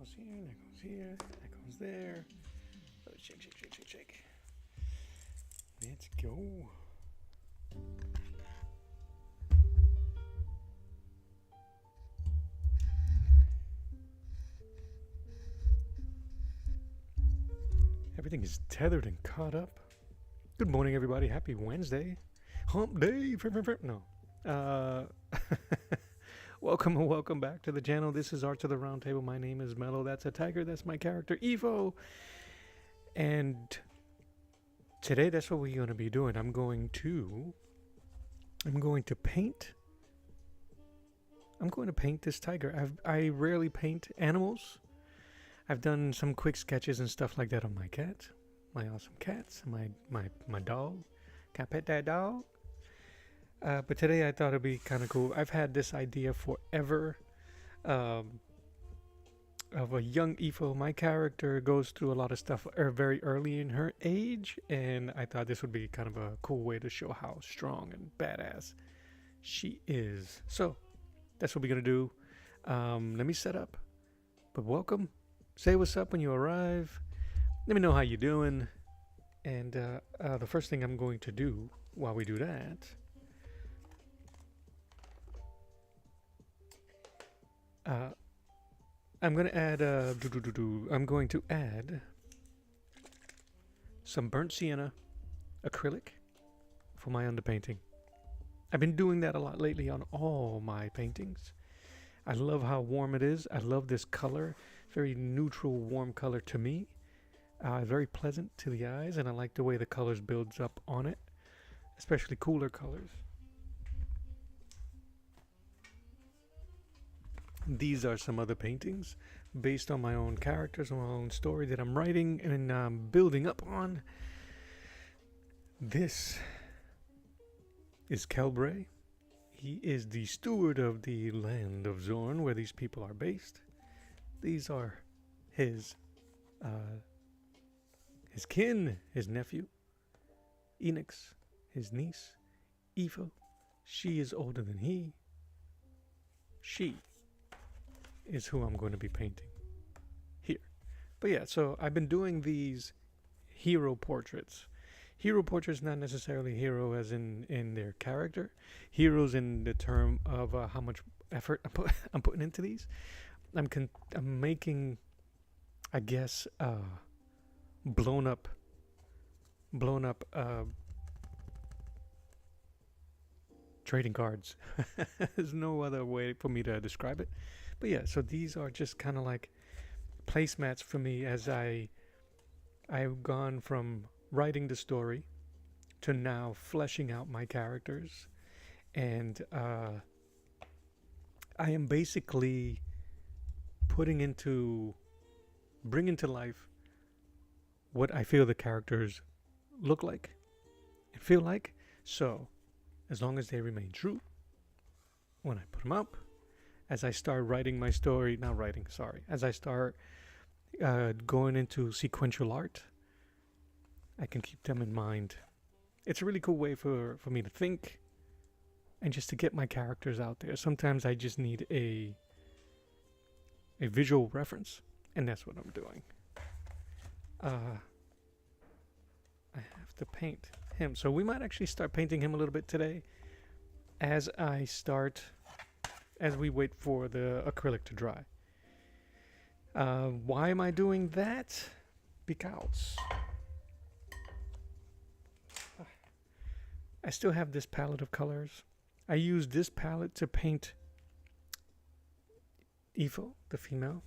goes here, that goes here, that goes there. Oh, shake, shake, shake, shake, shake. Let's go. Everything is tethered and caught up. Good morning, everybody. Happy Wednesday. Hump day. No. Welcome and welcome back to the channel. This is Art to the Round Table. My name is Mello. That's a tiger. That's my character, Evo. And today, that's what we're going to be doing. I'm going to paint. I'm going to paint this tiger. I rarely paint animals. I've done some quick sketches and stuff like that on my cat, my awesome cats, my dog. Can I pet that dog? But today I thought it'd be kind of cool. I've had this idea forever of a young Ifo. My character goes through a lot of stuff very early in her age, and I thought this would be kind of a cool way to show how strong and badass she is. So that's what we're gonna do. Let me set up. But welcome. Say what's up when you arrive. Let me know how you're doing. And the first thing I'm going to do while we do that, I'm going to add I'm going to add some burnt sienna acrylic for my underpainting. I've been doing that a lot lately on all my paintings. I love how warm it is. I love this color. Very neutral, warm color to me. Very pleasant to the eyes, and I like the way the colors builds up on it, especially cooler colors. These are some other paintings based on my own characters, on my own story that I'm writing and building up on. This is Kelbray. He is the steward of the land of Zorn, where these people are based. These are his kin, his nephew, Enix, his niece, Aoife. She is older than he. She is who I'm going to be painting here. But yeah, so I've been doing these hero portraits. Hero portraits, not necessarily hero as in their character. Heroes in the term of how much effort I'm putting into these. I'm making, I guess, blown up trading cards. There's no other way for me to describe it. But yeah, so these are just kind of like placemats for me as I've gone from writing the story to now fleshing out my characters, and I am basically bringing to life what I feel the characters look like and feel like. So as long as they remain true when I put them up, as I start writing my story, as I start going into sequential art, I can keep them in mind. It's a really cool way for me to think and just to get my characters out there. Sometimes I just need a visual reference, and that's what I'm doing. I have to paint him, so we might actually start painting him a little bit today as we wait for the acrylic to dry. Why am I doing that? Because I still have this palette of colors. I used this palette to paint Aoife, the female.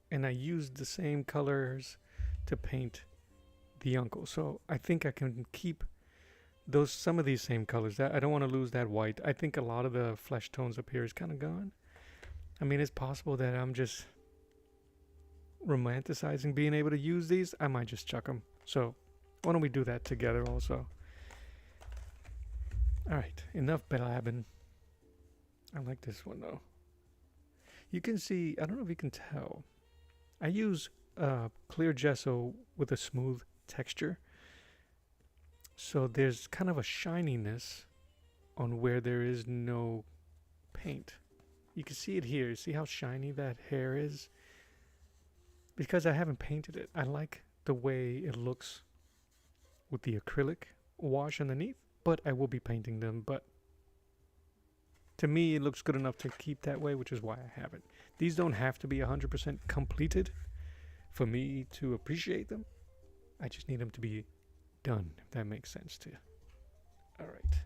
And I used the same colors to paint the uncle. So I think I can keep some of these same colors. I don't want to lose that white. I think a lot of the flesh tones up here is kind of gone. I mean, it's possible that I'm just romanticizing being able to use these. I might just chuck them. So why don't we do that together also? Alright, enough blabbing. I like this one though. You can see, I don't know if you can tell, I use clear gesso with a smooth texture. So there's kind of a shininess on where there is no paint. You can see it here. See how shiny that hair is? Because I haven't painted it, I like the way it looks with the acrylic wash underneath, but I will be painting them. But to me, it looks good enough to keep that way, which is why I have it. These don't have to be 100% completed for me to appreciate them. I just need them to be done, if that makes sense to you. All right.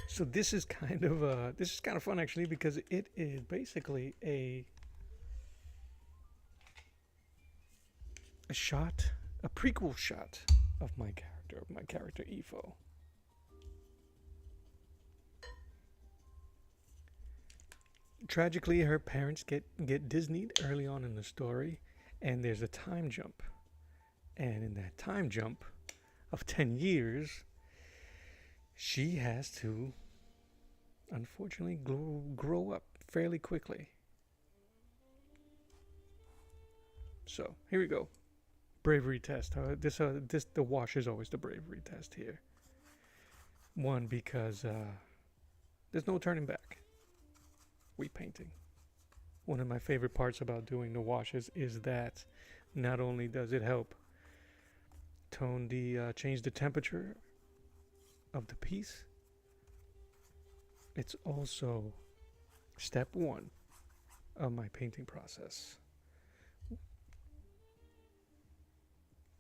So this is kind of fun actually, because it is basically a shot, a prequel shot of my character Efo. Tragically, her parents get Disneyed early on in the story, and there's a time jump. And in that time jump of 10 years, she has to, unfortunately, grow up fairly quickly. So, here we go. Bravery test. The wash is always the bravery test here. One, because there's no turning back. Repainting. One of my favorite parts about doing the washes is that not only does it help change the temperature of the piece, it's also step one of my painting process.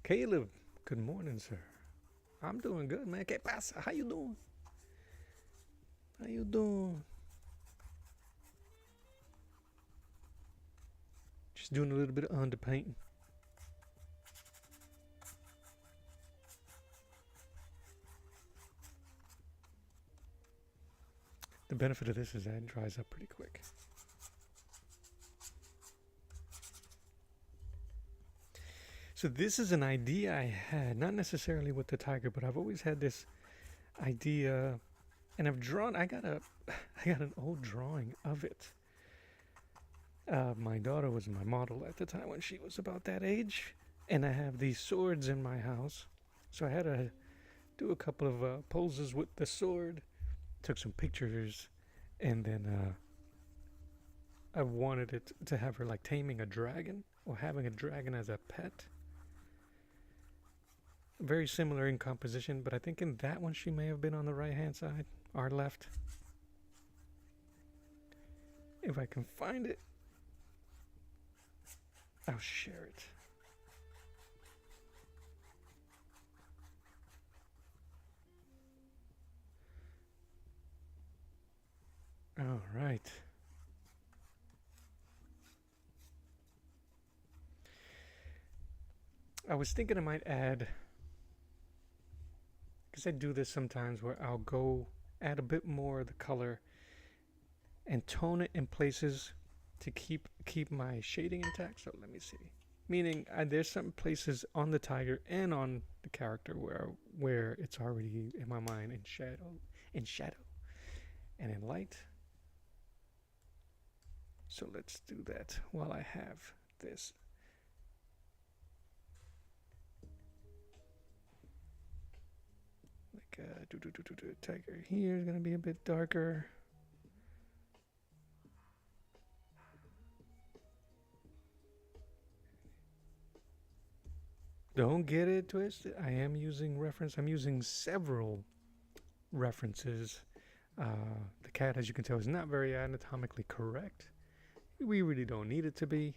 Caleb, good morning, sir. I'm doing good, man. ¿Qué pasa? How you doing? How you doing? Just doing a little bit of underpainting. The benefit of this is that it dries up pretty quick. So this is an idea I had, not necessarily with the tiger, but I've always had this idea, and I've drawn. I got an old drawing of it. My daughter was my model at the time when she was about that age, and I have these swords in my house, so I had to do a couple of poses with the sword, took some pictures, and then I wanted it to have her like taming a dragon or having a dragon as a pet. Very similar in composition, but I think in that one she may have been on the right hand side, our left. If I can find it, I'll share it. All right. I was thinking I might add, because I do this sometimes where I'll go add a bit more of the color and tone it in places to keep my shading intact. So let me see. Meaning there's some places on the tiger and on the character where it's already in my mind in shadow and in light. So let's do that while I have this. Tiger here is going to be a bit darker. Don't get it twisted. I am using reference. I'm using several references. The cat, as you can tell, is not very anatomically correct. We really don't need it to be.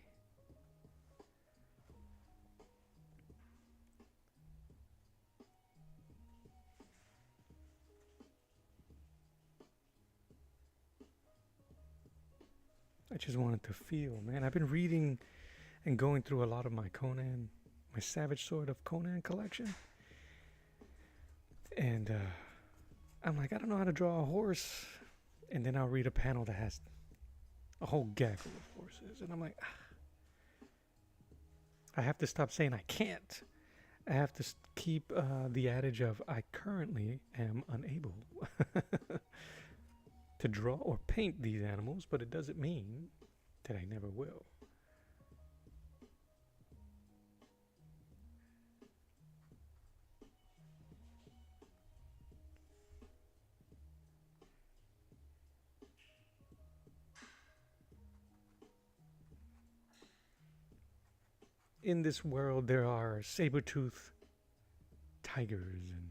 I just wanted to feel, man. I've been reading and going through a lot of my Savage Sword of Conan collection. And I'm like, I don't know how to draw a horse. And then I'll read a panel that has a whole gaggle of horses. And I'm like, I have to stop saying I can't. I have to keep the adage of I currently am unable to draw or paint these animals, but it doesn't mean that I never will. in this world there are saber-tooth tigers, and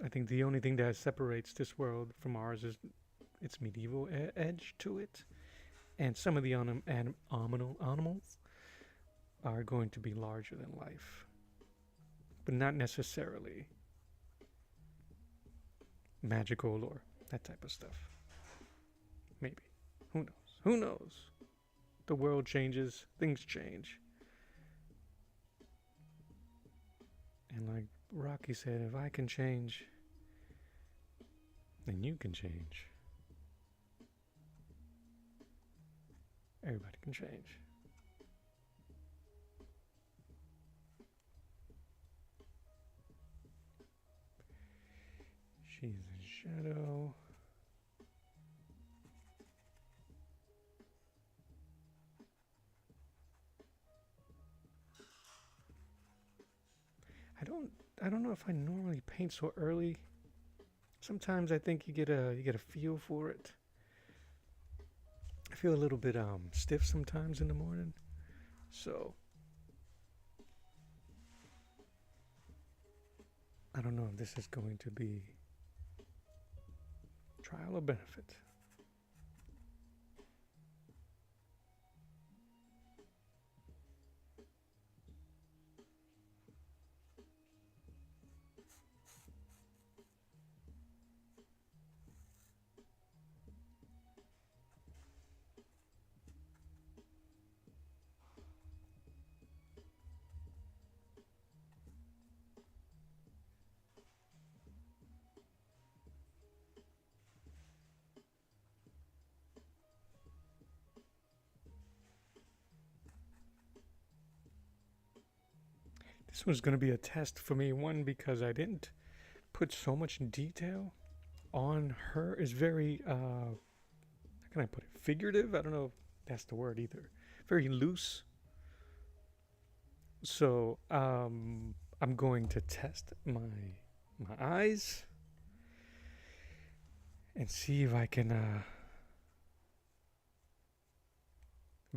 I think the only thing that separates this world from ours is its medieval edge to it. And some of the animals are going to be larger than life, but not necessarily magical or that type of stuff. Maybe. Who knows? Who knows? The world changes, things change. And like Rocky said, if I can change, then you can change. Everybody can change. She's in shadow. I don't know if I normally paint so early. Sometimes I think you get a feel for it. I feel a little bit stiff sometimes in the morning. So I don't know if this is going to be trial or benefit. This was going to be a test for me, one, because I didn't put so much detail on her. It's very, how can I put it? Figurative? I don't know if that's the word either. Very loose. So, I'm going to test my eyes and see if I can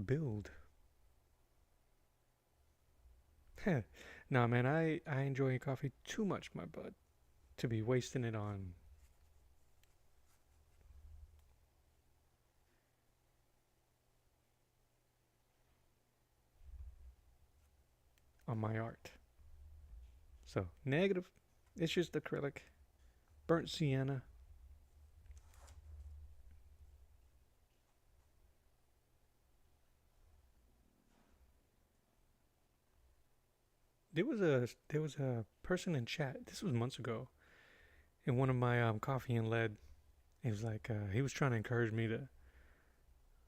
build. Nah, man, I enjoy coffee too much, my bud, to be wasting it on my art. So, negative. It's just acrylic. Burnt sienna. There was a person in chat. This was months ago, in one of my coffee and lead. He was like, he was trying to encourage me to.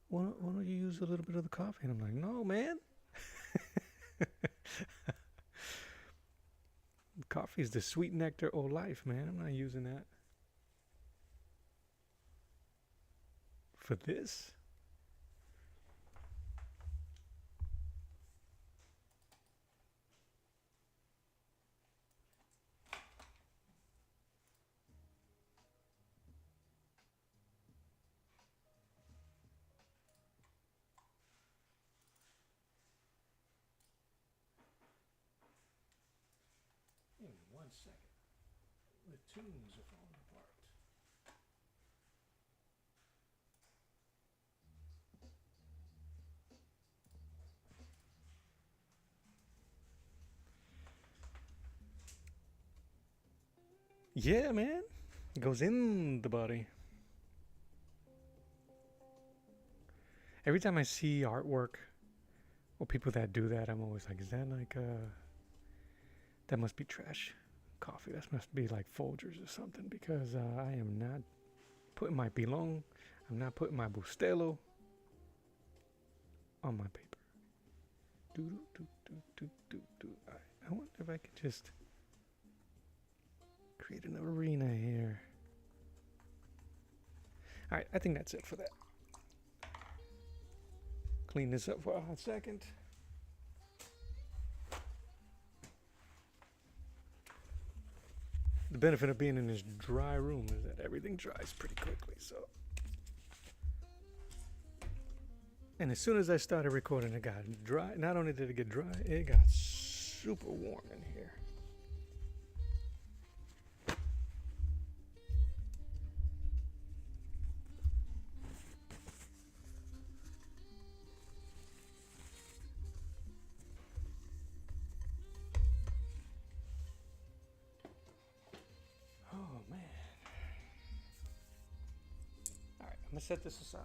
Why don't you use a little bit of the coffee? And I'm like, no, man. Coffee is the sweet nectar of life, man. I'm not using that for this. In 1 second, the tunes are falling apart. Yeah, man. It goes in the body. Every time I see artwork or people that do that, I'm always like, is that like that must be trash coffee. That must be like Folgers or something, because I am not putting my Pilon, I'm not putting my Bustelo on my paper. I wonder if I could just create an arena here. Alright, I think that's it for that. Clean this up for a hot second. The benefit of being in this dry room is that everything dries pretty quickly, so. And as soon as I started recording, it got dry. Not only did it get dry, it got super warm in here. Oh man. All right, I'm gonna set this aside.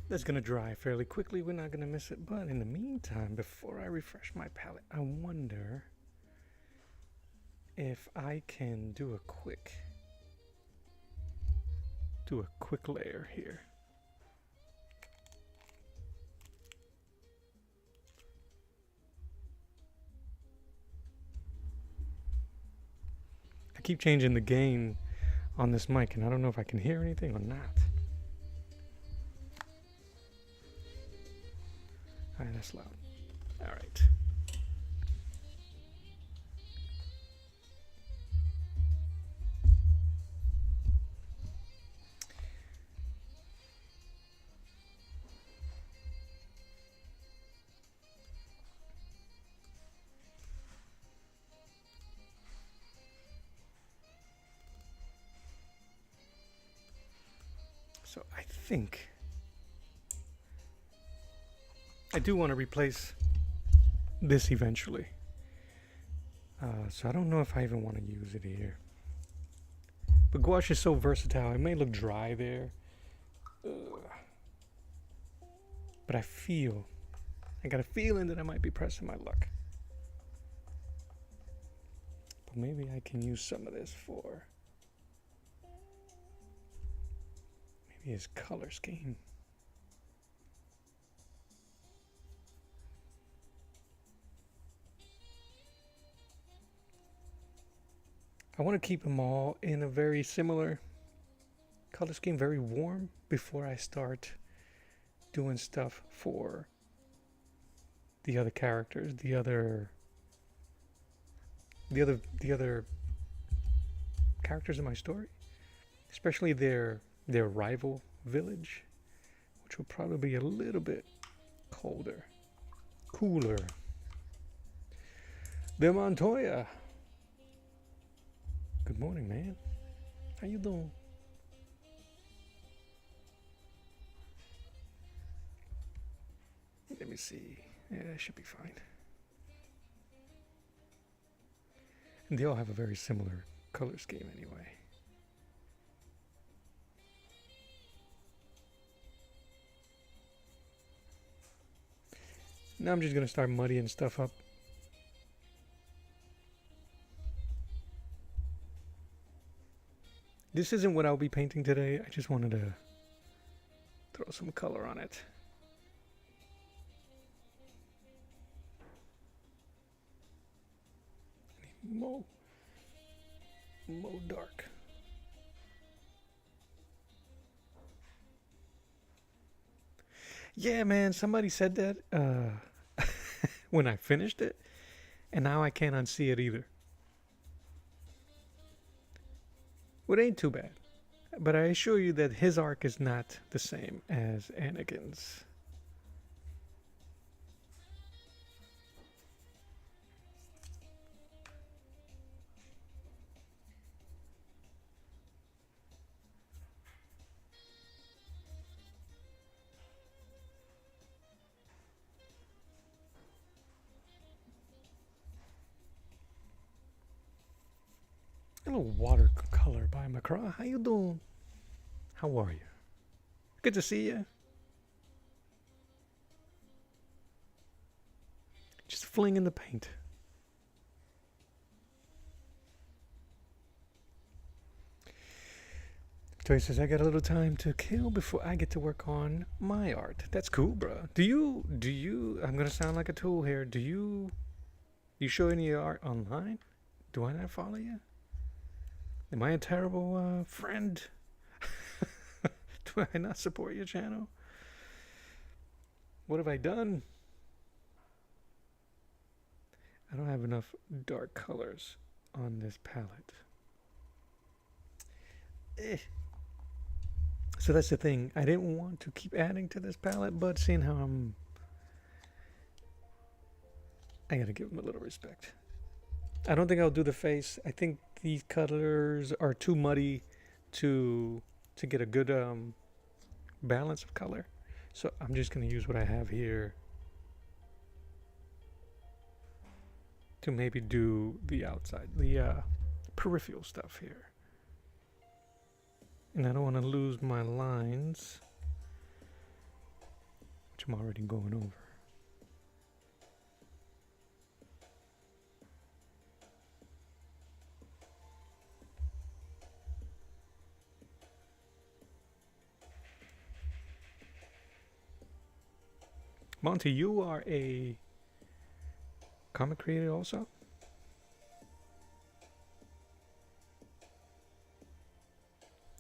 That's gonna dry fairly quickly. We're not gonna miss it. But in the meantime, before I refresh my palette, I wonder if I can do a quick layer here. I keep changing the gain on this mic, and I don't know if I can hear anything or not. All right, that's loud. All right. So I think I do want to replace this eventually. So I don't know if I even want to use it here. But gouache is so versatile. It may look dry there. But I got a feeling that I might be pressing my luck. But maybe I can use some of this for maybe his color scheme. I want to keep them all in a very similar color scheme, very warm, before I start doing stuff for the other characters, the other characters in my story, especially their rival village, which will probably be a little bit cooler. De Montoya. Good morning, man. How you doing? Let me see. Yeah, that should be fine. And they all have a very similar color scheme anyway. Now I'm just going to start muddying stuff up. This isn't what I'll be painting today. I just wanted to throw some color on it. Mo dark. Yeah, man, somebody said that when I finished it, and now I can't unsee it either. Well, it ain't too bad, but I assure you that his arc is not the same as Anakin's. A little watercolor by McCraw. How you doing? How are you? Good to see you. Just flinging the paint. Joy says, I got a little time to kill before I get to work on my art. That's cool, bro. Do you, I'm going to sound like a tool here. Do you show any art online? Do I not follow you? Am I a terrible friend? Do I not support your channel? What have I done? I don't have enough dark colors on this palette. So that's the thing. I didn't want to keep adding to this palette, but seeing how I gotta give him a little respect. I don't think I'll do the face. I think these colors are too muddy to get a good balance of color. So I'm just gonna use what I have here to maybe do the outside, the peripheral stuff here. And I don't want to lose my lines, which I'm already going over. Monty, you are a comic creator also?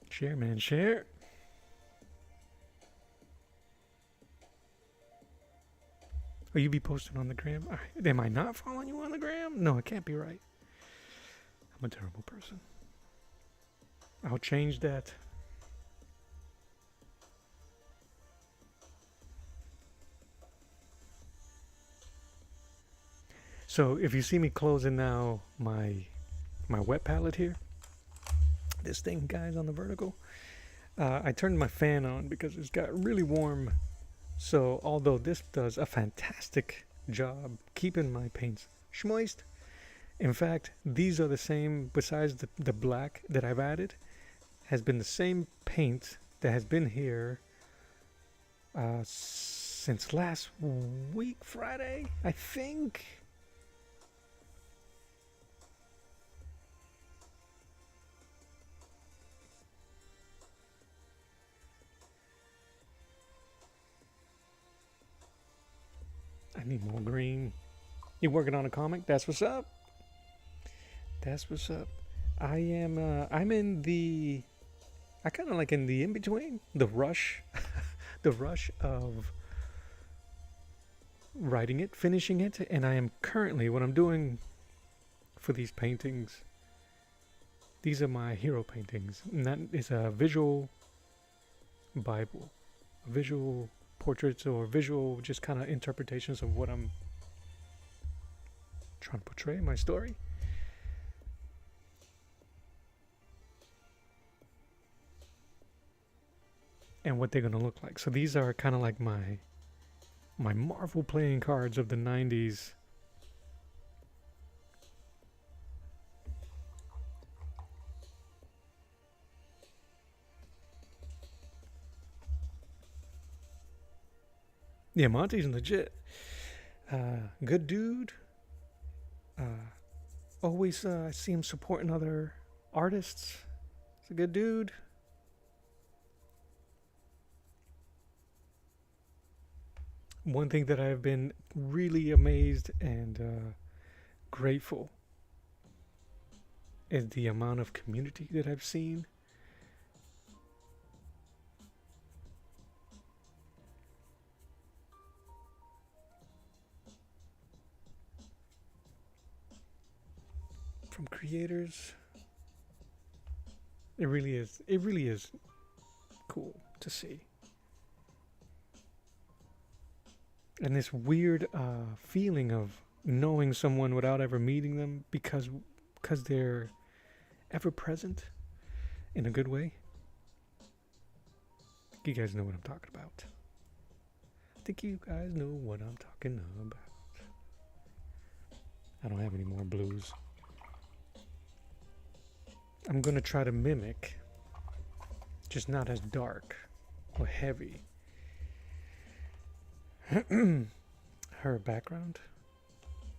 Share, man, share. Oh, you be posting on the gram? Am I not following you on the gram? No, it can't be right. I'm a terrible person. I'll change that. So if you see me closing now my wet palette here, this thing, guys, on the vertical, I turned my fan on because it's got really warm. So although this does a fantastic job keeping my paints moist, in fact, these are the same, besides the black that I've added, has been the same paint that has been here since last week, Friday, I think. I need more green. You working on a comic? That's what's up. That's what's up. I am, I'm in the, I kind of like in the in-between, the rush, the rush of writing it, finishing it, and I am currently, what I'm doing for these paintings, these are my hero paintings, and that is a visual Bible, a visual portraits or visual just kind of interpretations of what I'm trying to portray in my story. And what they're going to look like. So these are kind of like my Marvel playing cards of the 90s. Yeah, Monty's legit. Good dude. Always see him supporting other artists. He's a good dude. One thing that I've been really amazed and grateful is the amount of community that I've seen. From creators. It really is cool to see. And this weird feeling of knowing someone without ever meeting them because they're ever present in a good way. You guys know what I'm talking about. I think you guys know what I'm talking about. I don't have any more blues. I'm going to try to mimic, just not as dark or heavy, her background,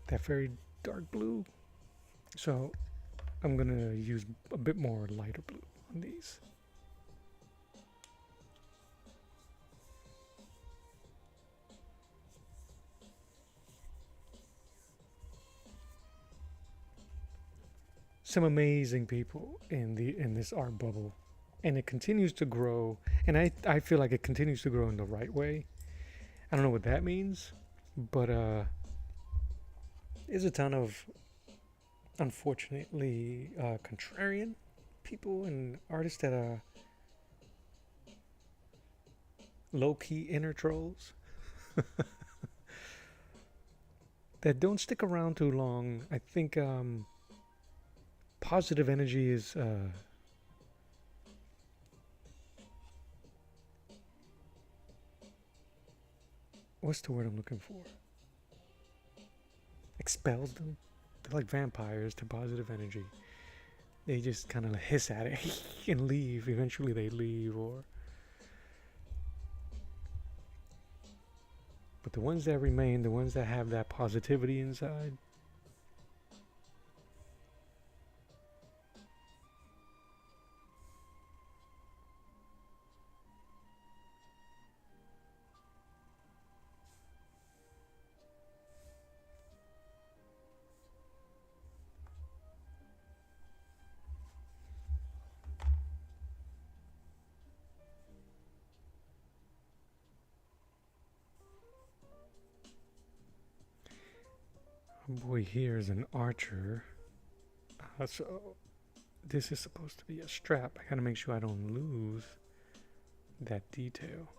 that very dark blue. So I'm going to use a bit more lighter blue on these. some amazing people in this art bubble, and it continues to grow. And I feel like it continues to grow in the right way. I don't know what that means, but there's a ton of unfortunately contrarian people and artists that are low-key inner trolls that don't stick around too long. I think positive energy is what's the word I'm looking for? Expels them. They're like vampires to positive energy. They just kind of hiss at it and leave. Eventually they leave, or but the ones that remain, the ones that have that positivity inside, our boy here is an archer. So this is supposed to be a strap. I gotta make sure I don't lose that detail.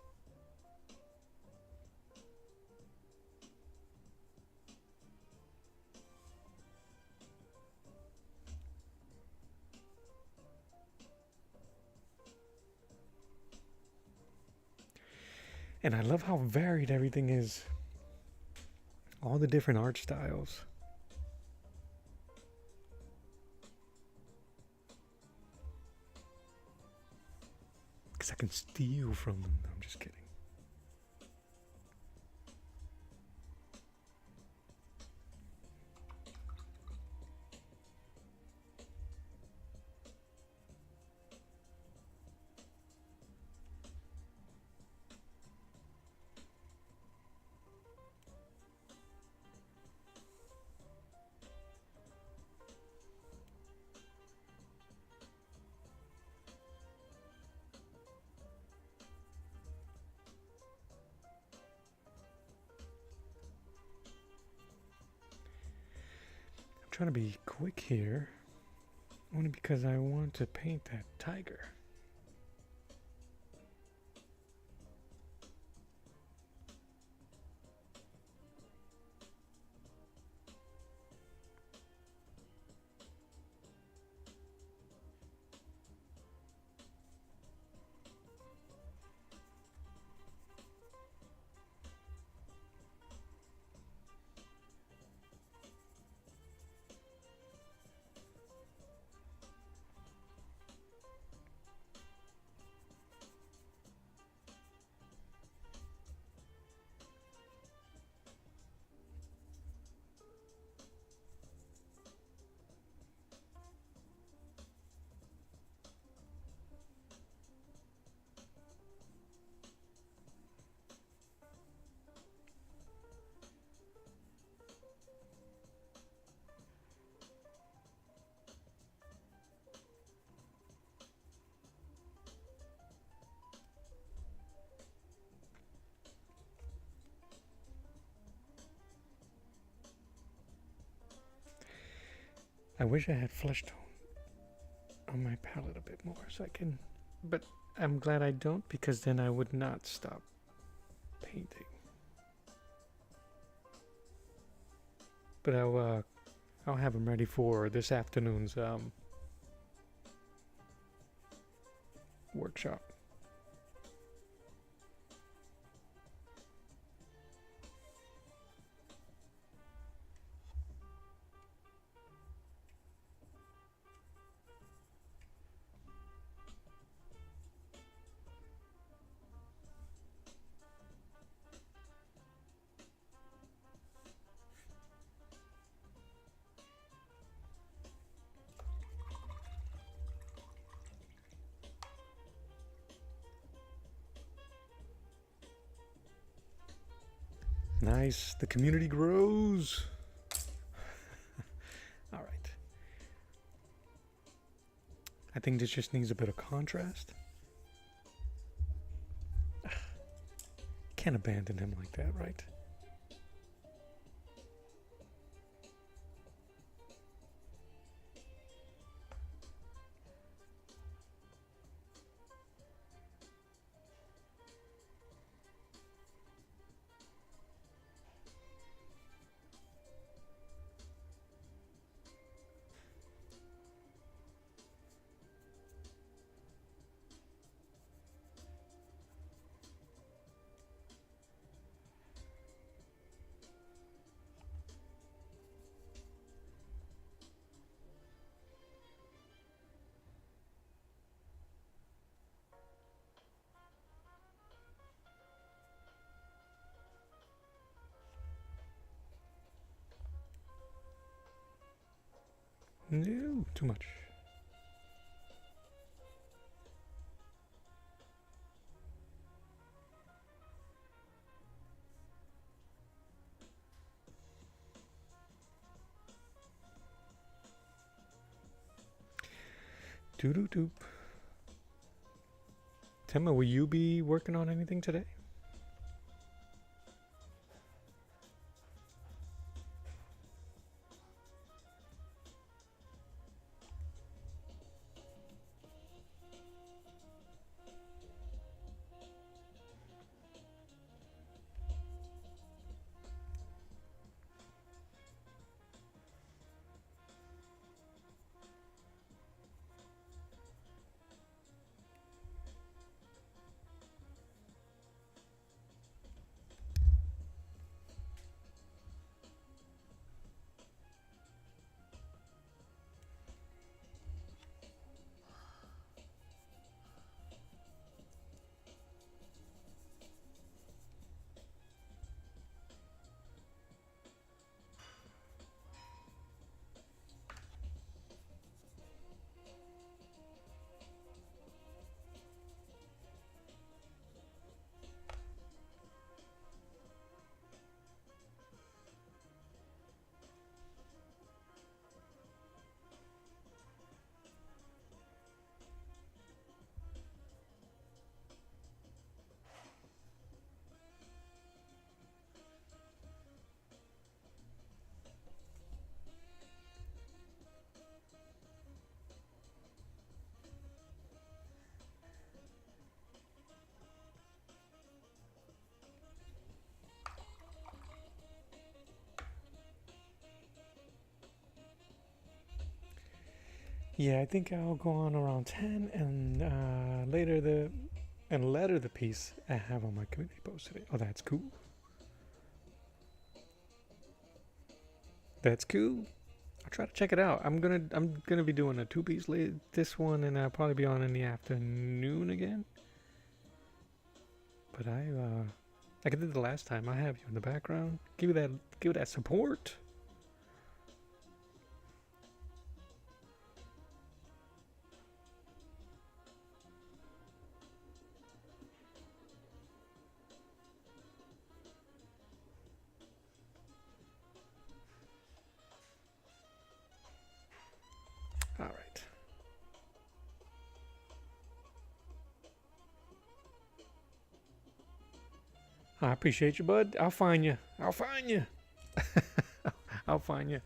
And I love how varied everything is. All the different art styles. Because I can steal from them. No, I'm just kidding. Trying to be quick here, only because I want to paint that tiger. I wish I had flesh tone on my palette a bit more so I can, but I'm glad I don't, because then I would not stop painting. But I'll have them ready for this afternoon's workshop. Nice. The community grows. All right. think this just needs a bit of contrast. Can't abandon him like that, right? No, too much. Doo-doo-doop. Temma, will you be working on anything today? Yeah, I think I'll go on around 10 and letter the piece I have on my community post today. Oh, that's cool. That's cool. I'll try to check it out. I'm gonna be doing a 2-piece this one, and I'll probably be on in the afternoon again. But like I did the last time, I have you in the background. Give that support. All right. I appreciate you, bud. I'll find you. I'll find you. I'll find you.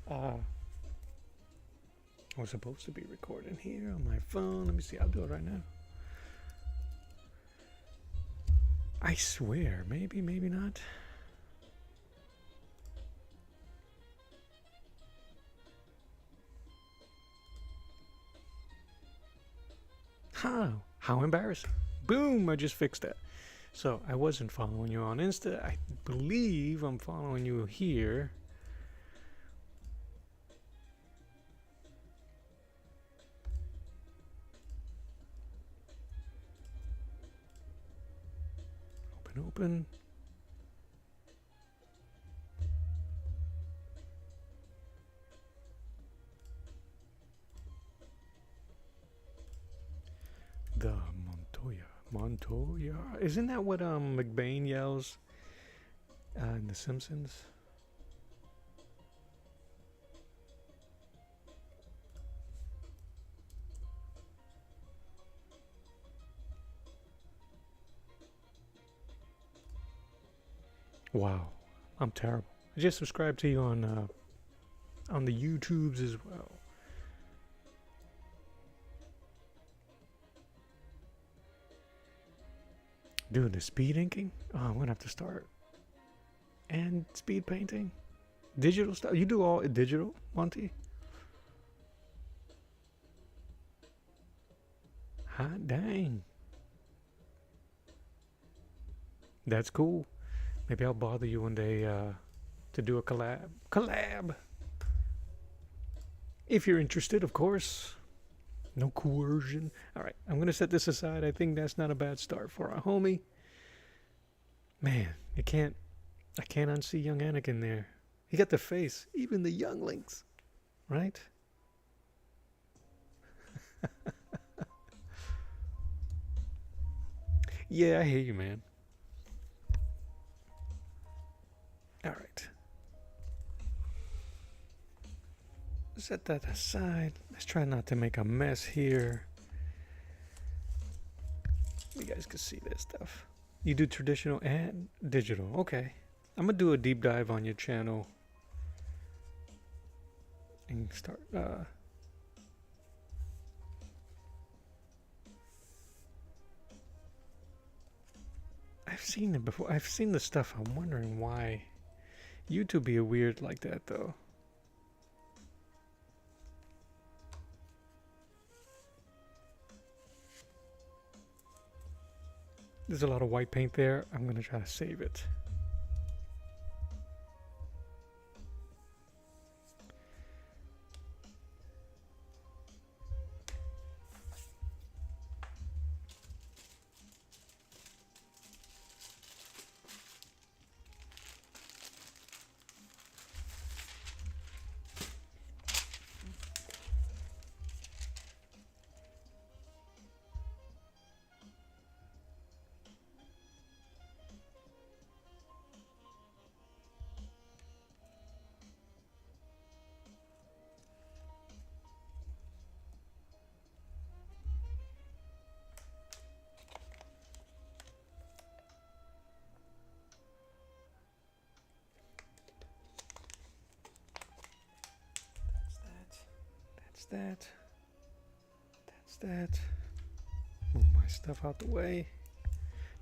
I was supposed to be recording here on my phone. Let me see. I'll do it right now. I swear. Maybe, maybe not. How embarrassing. Boom, I just fixed that. So I wasn't following you on Insta. I believe I'm following you here. Open. The Montoya. Isn't that what McBain yells in The Simpsons? Wow, I'm terrible. I just subscribed to you on the YouTubes as well. Dude, the speed inking? Oh, I'm gonna have to start. And speed painting? Digital stuff? You do all digital, Monty? Hot dang. That's cool. Maybe I'll bother you one day to do a collab. Collab! If you're interested, of course. No coercion. Alright, I'm gonna set this aside. I think that's not a bad start for our homie. Man, I can't unsee young Anakin there. He got the face, even the younglings, right? Yeah, I hear you, man. All right. Set that aside. Let's try not to make a mess here. You guys can see this stuff. You do traditional and digital. Okay. I'm going to do a deep dive on your channel. And start... I've seen it before. I've seen the stuff. I'm wondering why YouTube be weird like that, though. There's a lot of white paint there. I'm going to try to save it. That's that. Move my stuff out the way.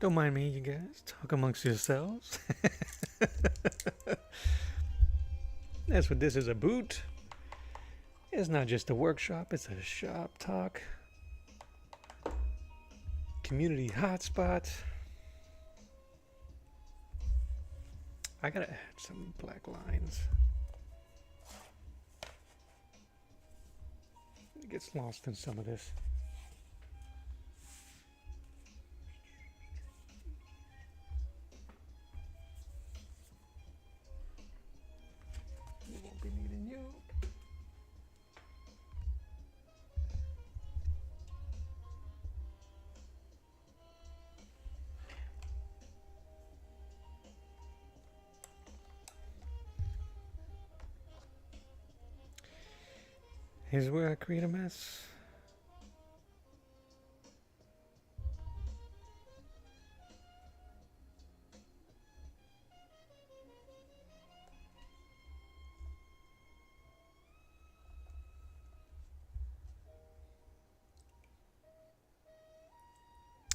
Don't mind me, you guys. Talk amongst yourselves. That's what this is about. It's not just a workshop, it's a shop talk. Community hotspot. I gotta add some black lines. It gets lost in some of this. We won't be needing you. Here's where I create a mess.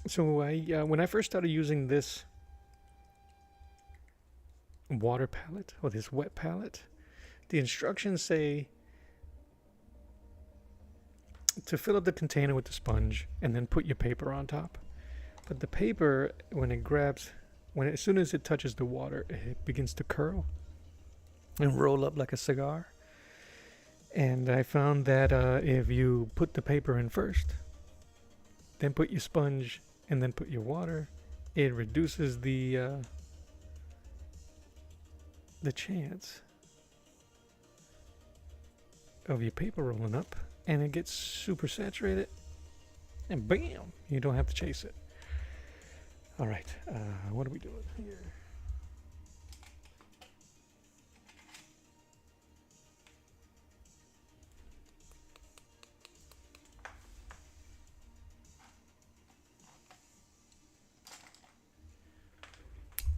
So when I first started using this water palette or this wet palette, the instructions say to fill up the container with the sponge and then put your paper on top. But the paper, as soon as it touches the water, it begins to curl and roll up like a cigar. And I found that if you put the paper in first, then put your sponge, and then put your water, it reduces the chance of your paper rolling up, and it gets super saturated, and bam, you don't have to chase it. All right, what are we doing here?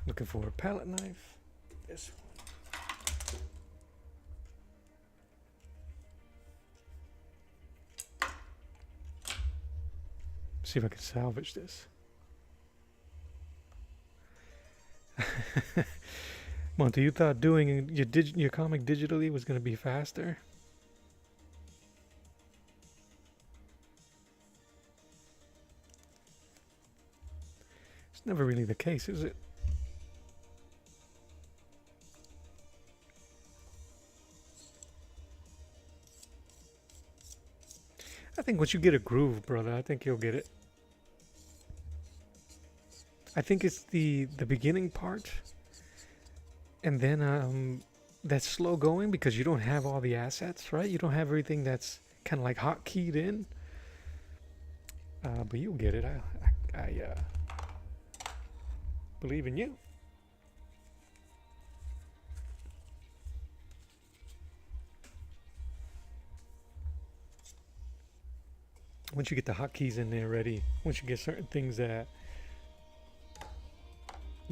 Looking for a palette knife. This one. See if I can salvage this. Monty, you thought doing your comic digitally was going to be faster? It's never really the case, is it? I think once you get a groove, brother, I think you'll get it. I think it's the beginning part, and then that's slow going because you don't have all the assets, right? You don't have everything that's kind of like hotkeyed in. But you'll get it. I believe in you. Once you get the hotkeys in there ready, once you get certain things that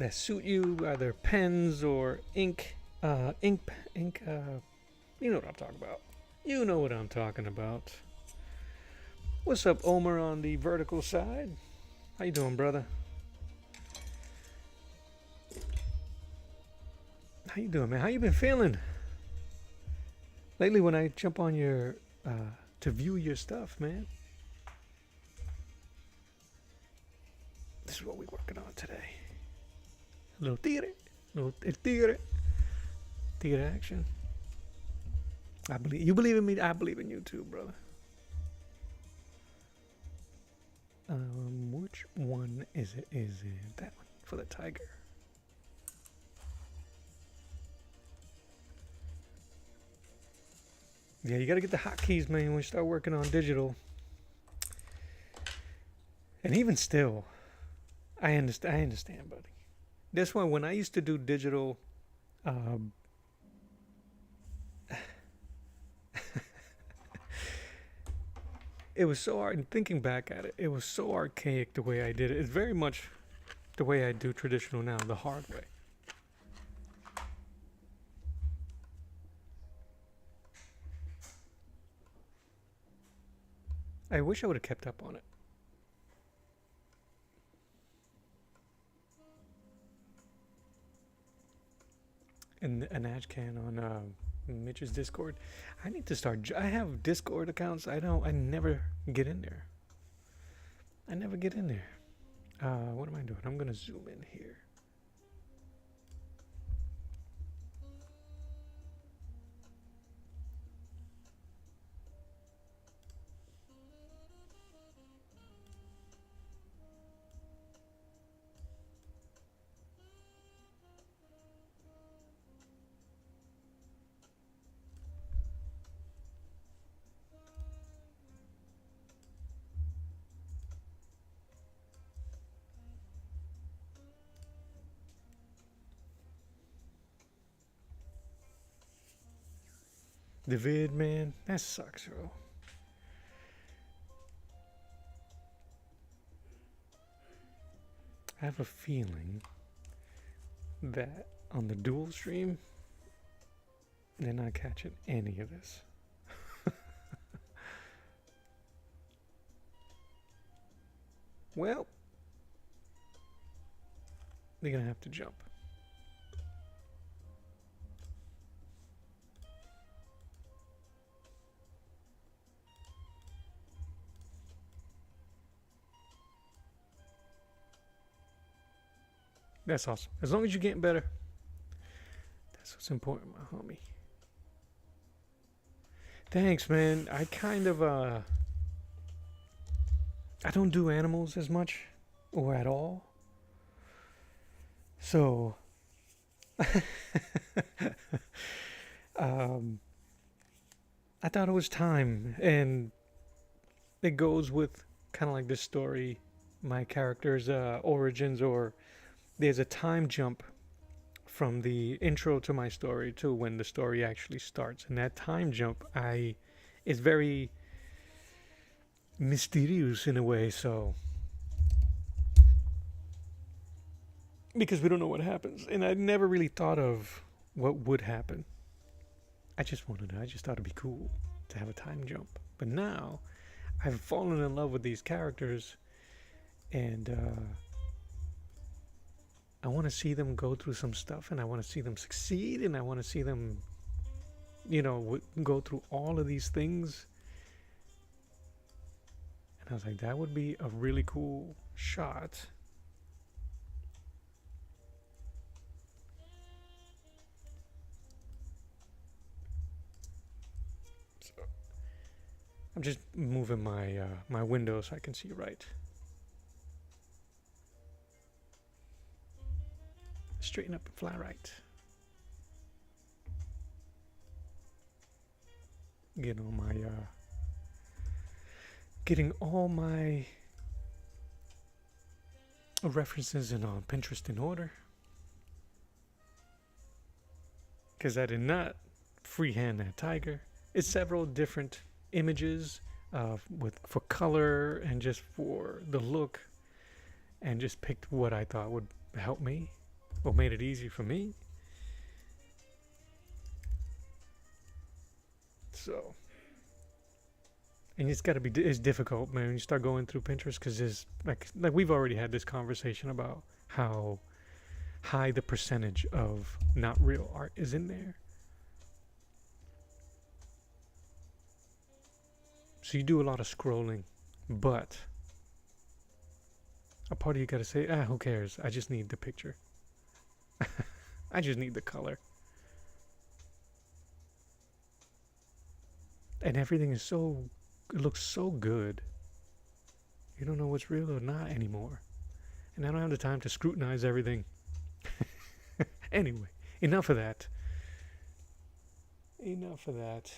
suit you, either pens or ink. You know what I'm talking about. You know what I'm talking about. What's up, Omer, on the vertical side? How you doing, brother? How you doing, man? How you been feeling? Lately, when I jump on your to view your stuff, man. This is what we're working on today. A little theater, theater action. I believe you believe in me. I believe in you too, brother. Which one is it? Is it that one for the tiger? Yeah, you gotta get the hotkeys, man, when you start working on digital. And even still, I understand, buddy. That's why when I used to do digital, it was so hard. And thinking back at it, it was so archaic the way I did it. It's very much the way I do traditional now, the hard way. I wish I would have kept up on it. And an ad can on Mitch's Discord. I need to start. I have Discord accounts. I never get in there. I never get in there. What am I doing? I'm gonna zoom in here. The vid, man, that sucks, bro. I have a feeling that on the dual stream, they're not catching any of this. Well, they're gonna have to jump. That's awesome. As long as you're getting better, that's what's important, my homie. Thanks, man. I kind of, I don't do animals as much or at all. So, I thought it was time. And it goes with kind of like this story, my character's origins, or there's a time jump from the intro to my story to when the story actually starts. And that time jump is very mysterious in a way. So because we don't know what happens. And I never really thought of what would happen. I just thought it'd be cool to have a time jump. But now I've fallen in love with these characters, and I want to see them go through some stuff, and I want to see them succeed, and I want to see them, go through all of these things. And I was like, that would be a really cool shot. So I'm just moving my my window so I can see right. Straighten up and fly right. Getting all my references in on Pinterest in order, because I did not freehand that tiger. It's several different images for color and just for the look, and just picked what I thought would help me, what made it easy for me. So, and it's it's difficult, man, when you start going through Pinterest, because there's like we've already had this conversation about how high the percentage of not real art is in there. So you do a lot of scrolling, but a part of you got to say, who cares? I just need the picture. I just need the color. And everything is it looks so good. You don't know what's real or not anymore. And I don't have the time to scrutinize everything. Anyway, enough of that. Enough of that.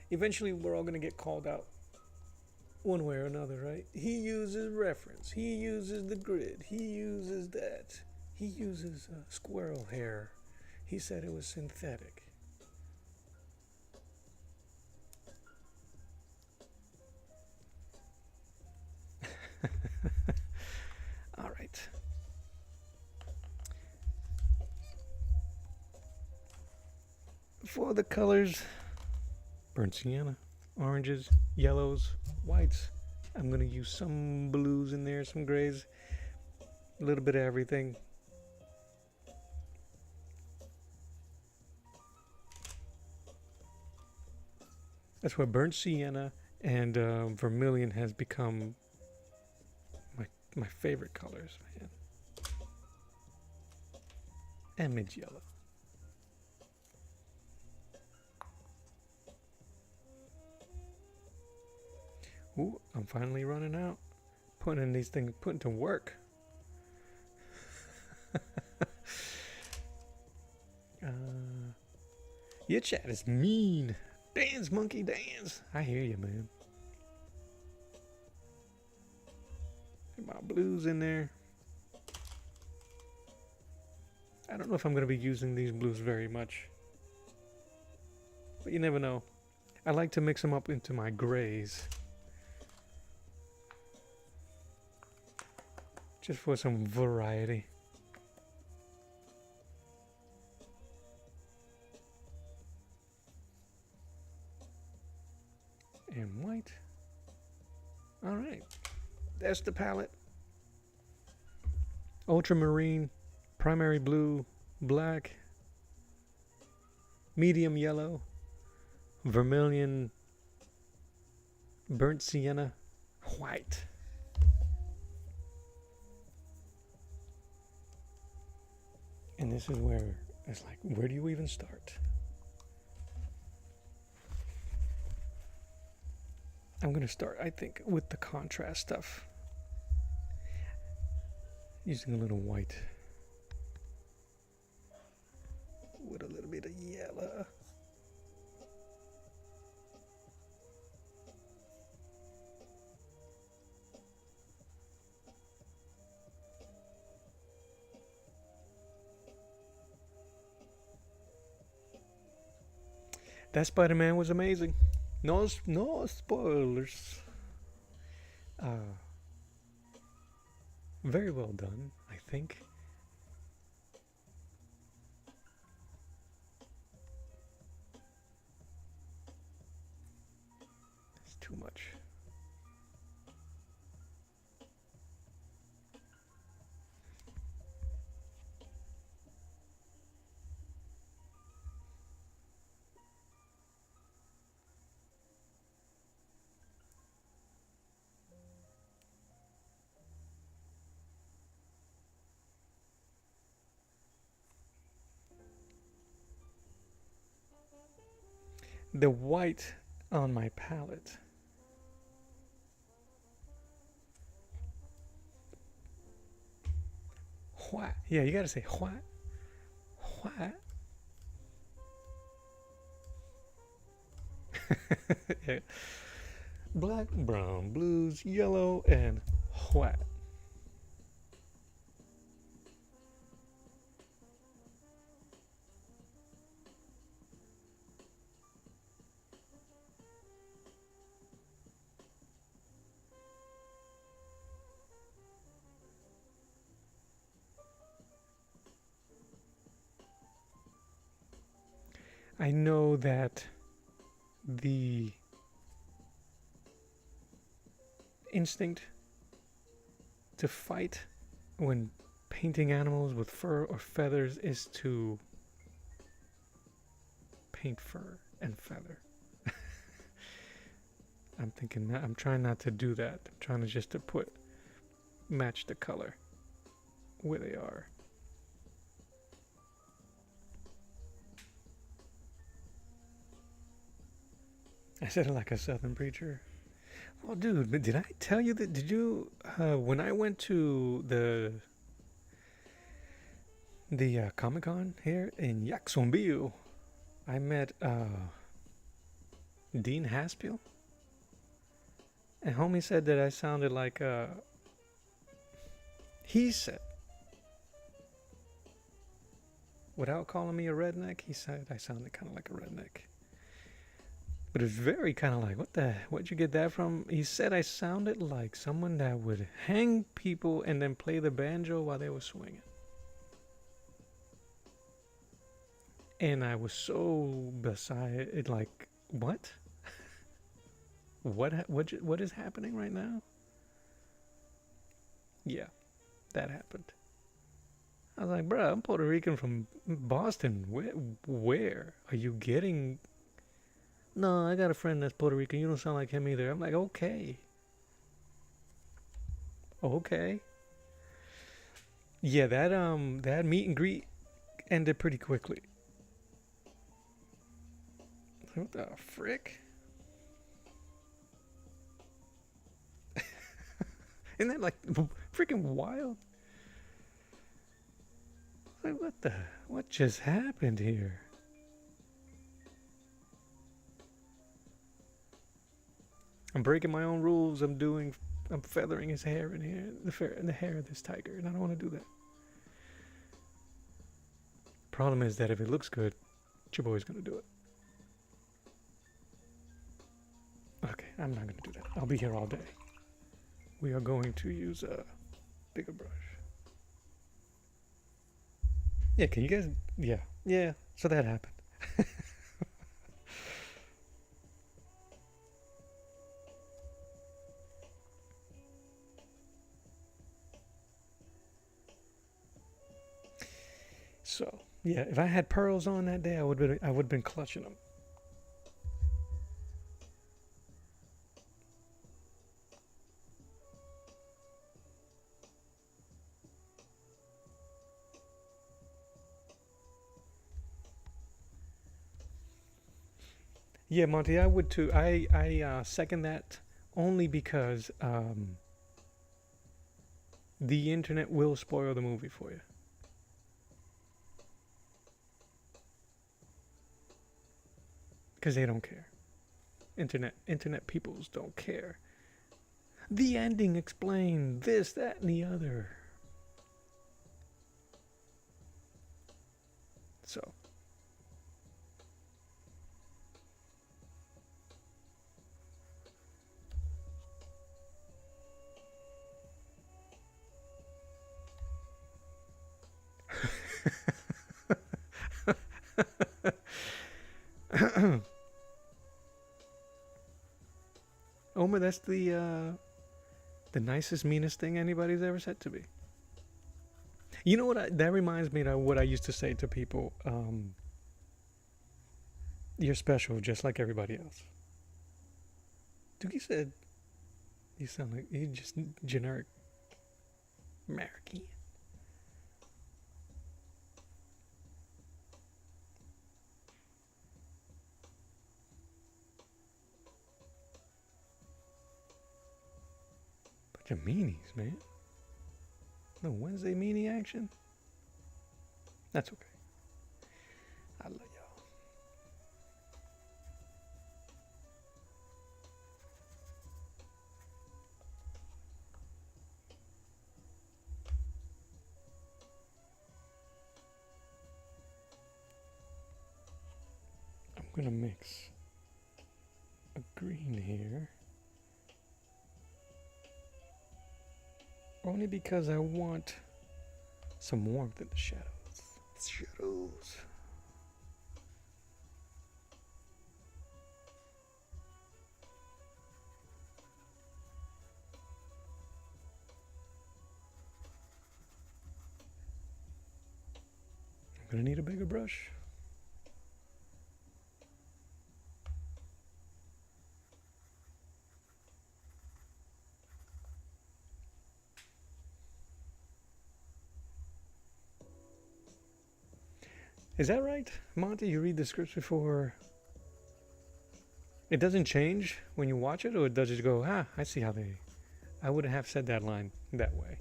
Eventually we're all gonna get called out one way or another, right? He uses reference, he uses the grid, he uses that, he uses squirrel hair, he said it was synthetic. All right. For the colors, burnt sienna, oranges, yellows, whites. I'm going to use some blues in there, some grays, a little bit of everything. That's why burnt sienna and vermilion has become my favorite colors, man. And mid yellow. Ooh, I'm finally running out. Putting these things, putting to work. Your chat is mean. Dance, monkey, dance. I hear you, man. Get my blues in there. I don't know if I'm going to be using these blues very much. But you never know. I like to mix them up into my grays. Just for some variety. And white. All right. That's the palette. Ultramarine, primary blue, black, medium yellow, vermilion, burnt sienna, white. And this is where it's like, where do you even start? I'm going to start, I think, with the contrast stuff. Using a little white with a little bit of yellow. That Spider-Man was amazing. No spoilers. Uh, very well done, I think. It's too much. The white on my palette. What? Yeah, you gotta say what? What? Yeah. Black, brown, blues, yellow, and white. I know that the instinct to fight when painting animals with fur or feathers is to paint fur and feather. I'm thinking that I'm trying not to do that. I'm trying to just to match the color where they are. I said it like a southern preacher. Well, dude, but did I tell you that? Did you when I went to the Comic Con here in Jacksonville, I met Dean Haspiel, and homie said that I sounded like he said, without calling me a redneck, he said I sounded kind of like a redneck. But it was very kind of like, where'd you get that from? He said I sounded like someone that would hang people and then play the banjo while they were swinging. And I was so beside it, like, what? What is happening right now? Yeah, that happened. I was like, bro, I'm Puerto Rican from Boston. Where are you getting? No, I got a friend that's Puerto Rican. You don't sound like him either. I'm like, okay. Okay. Yeah, that meet and greet ended pretty quickly. What the frick? Isn't that like freaking wild? Like, what just happened here? I'm breaking my own rules. I'm feathering his hair in here, the hair of this tiger, and I don't want to do that. Problem is that if it looks good, your boy's gonna do it. Okay, I'm not gonna do that. I'll be here all day. We are going to use a bigger brush. Yeah, can you guys? Yeah. So that happened. So yeah, if I had pearls on that day, I would have been clutching them. Yeah, Monty, I would too. I second that only because the internet will spoil the movie for you. Because they don't care. Internet peoples don't care. The ending explained this, that, and the other. So Omer, that's the nicest, meanest thing anybody's ever said to me. You know what? That reminds me of what I used to say to people. You're special, just like everybody else. Dookie said, "You sound like you just generic American." Bunch of meanies, man. No Wednesday meanie action. That's okay. I love y'all. I'm gonna mix a green here. Only because I want some warmth in the shadows. Shadows. I'm gonna need a bigger brush. Is that right, Monty? You read the scripts before. It doesn't change when you watch it, or does it go, I see how they. I wouldn't have said that line that way.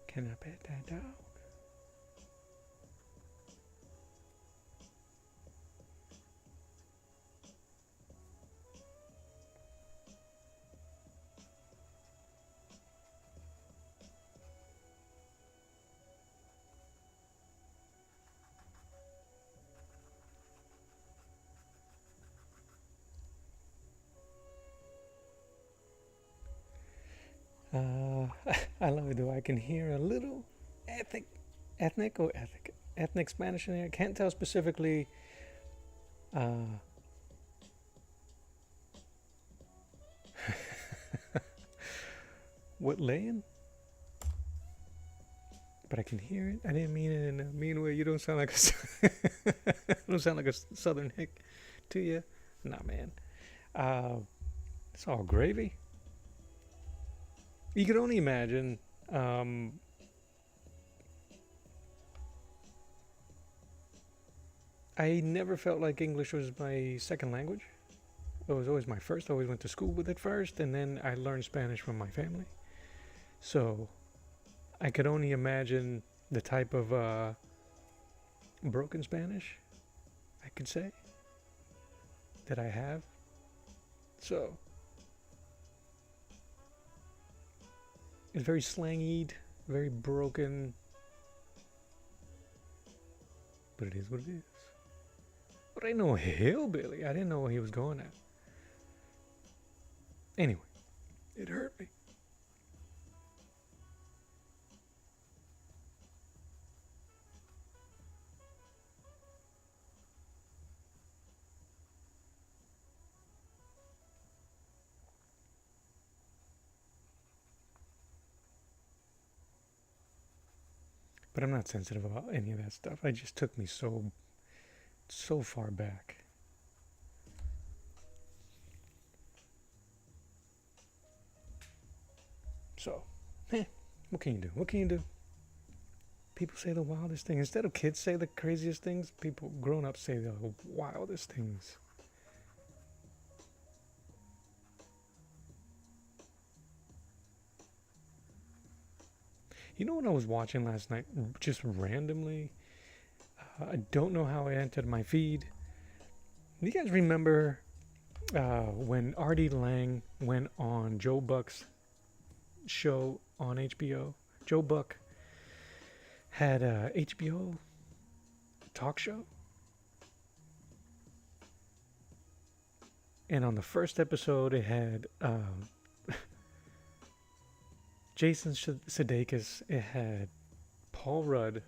Can I pet that dog? I love it though. I can hear a little ethnic Spanish in there. I can't tell specifically. What laying? But I can hear it. I didn't mean it in a mean way. You don't sound like don't sound like a Southern hick to you. Nah, man. It's all gravy. You could only imagine. I never felt like English was my second language. It was always my first. I always went to school with it first, and then I learned Spanish from my family. So I could only imagine the type of broken Spanish, I could say, that I have. So it's very slangied, very broken, but it is what it is. But I know hillbilly. I didn't know what he was going at. Anyway, it hurt me. But I'm not sensitive about any of that stuff. It just took me so far back. So, what can you do? What can you do? People say the wildest things. Instead of kids say the craziest things, people grown ups say the wildest things. You know what I was watching last night, just randomly? I don't know how it entered my feed. Do you guys remember when Artie Lang went on Joe Buck's show on HBO? Joe Buck had a HBO talk show. And on the first episode, it had Jason Sudeikis. It had Paul Rudd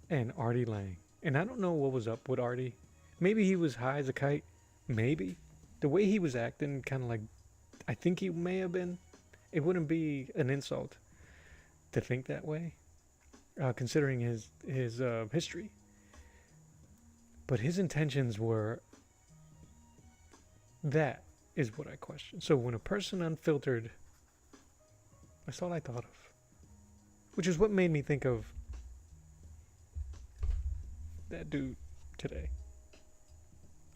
and Artie Lang. And I don't know what was up with Artie. Maybe he was high as a kite. Maybe. The way he was acting, kind of like, I think he may have been. It wouldn't be an insult to think that way, considering his history. But his intentions were, that is what I question. So when a person unfiltered, that's all I thought of. Which is what made me think of that dude today.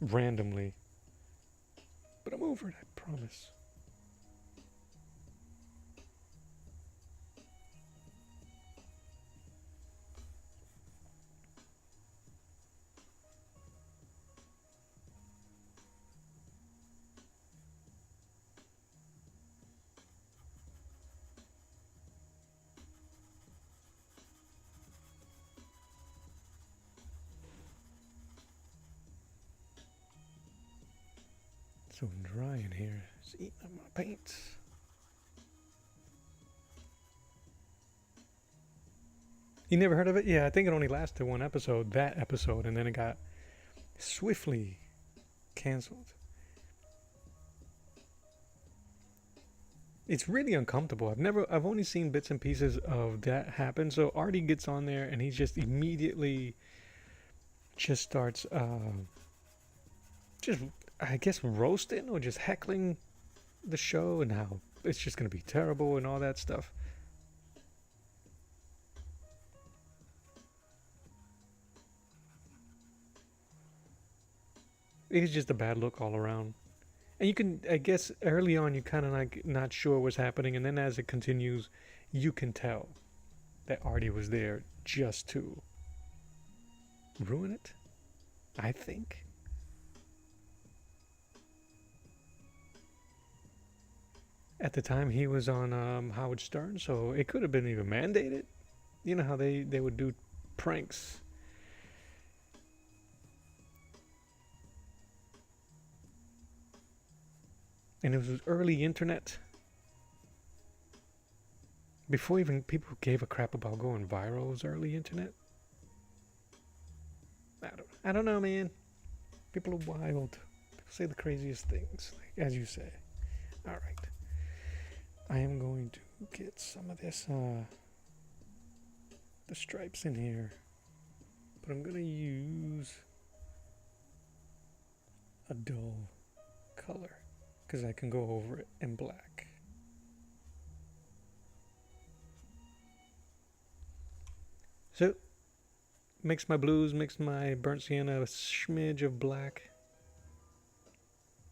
Randomly. But I'm over it, I promise. So dry in here. It's eating up my paints. You never heard of it? Yeah, I think it only lasted one episode, that episode, and then it got swiftly canceled. It's really uncomfortable. I've only seen bits and pieces of that happen. So Artie gets on there and he just immediately just starts just, I guess, roasting or just heckling the show and how it's just going to be terrible and all that stuff. It's just a bad look all around. And you can, I guess, early on, you kind of like not sure what's happening. And then as it continues, you can tell that Artie was there just to ruin it, I think. At the time, he was on Howard Stern, so it could have been even mandated. You know how they would do pranks. And it was early internet. Before even people gave a crap about going viral, it was early internet. I don't know, man. People are wild. People say the craziest things, like, as you say. All right. I am going to get some of this, the stripes in here. But I'm going to use a dull color, because I can go over it in black. So, mix my blues, mix my burnt sienna, a smidge of black.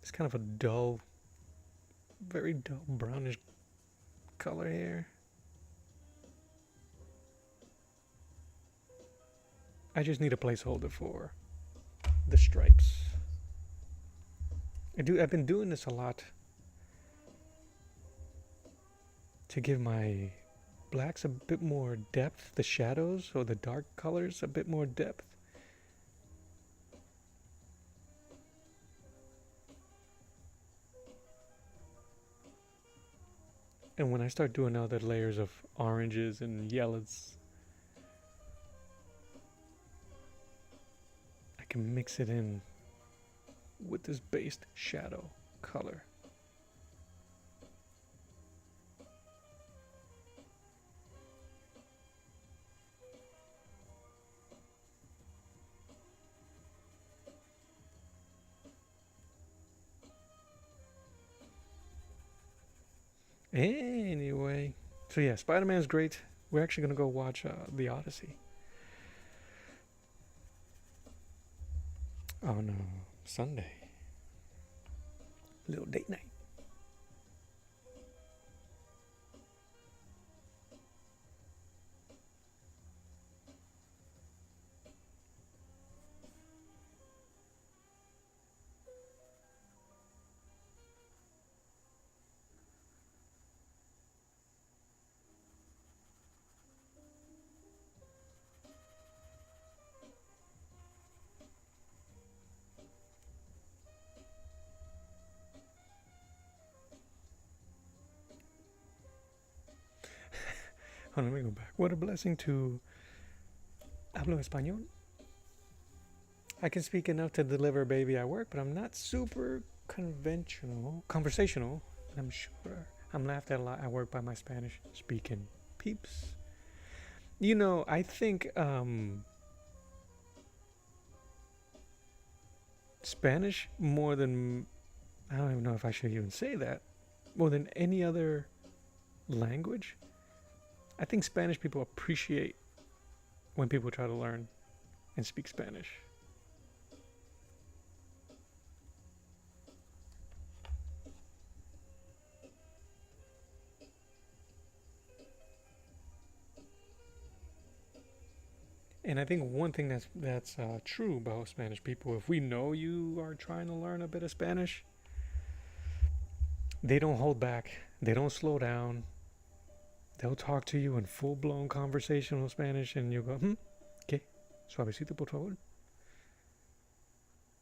It's kind of a dull, very dull brownish color here. I just need a placeholder for the stripes. I've been doing this a lot to give my blacks a bit more depth, the shadows or the dark colors a bit more depth. And when I start doing other layers of oranges and yellows, I can mix it in with this based shadow color. Anyway, so yeah, Spider-Man's great. We're actually gonna go watch The Odyssey. On Sunday. Little date night. Hold on, let me go back. What a blessing to hablo español. I can speak enough to deliver a baby at work, but I'm not super conversational. And I'm sure I'm laughed at a lot at work by my Spanish speaking peeps. You know, I think Spanish more than, I don't even know if I should even say that, more than any other language, I think Spanish people appreciate when people try to learn and speak Spanish. And I think one thing that's true about Spanish people, if we know you are trying to learn a bit of Spanish, they don't hold back. They don't slow down. They'll talk to you in full-blown conversational Spanish, and you go, ¿qué? Suavecito, por favor.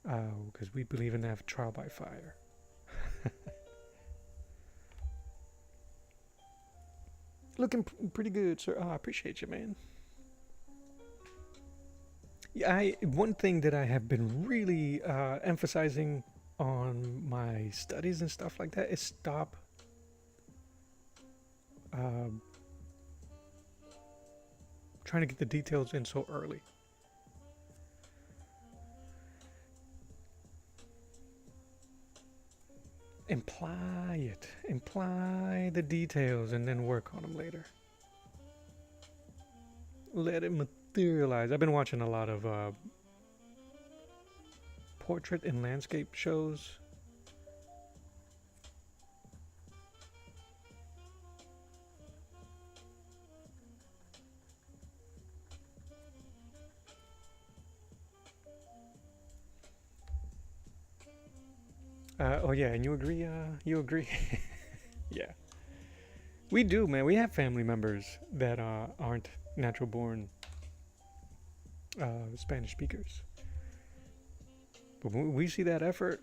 Because we believe in that trial by fire. Looking pretty good, sir. I appreciate you, man. Yeah, one thing that I have been really emphasizing on my studies and stuff like that is stop trying to get the details in so early. Imply the details and then work on them later. Let it materialize. I've been watching a lot of portrait and landscape shows. Oh yeah, and you agree? You agree? Yeah, we do, man. We have family members that aren't natural born Spanish speakers, but when we see that effort,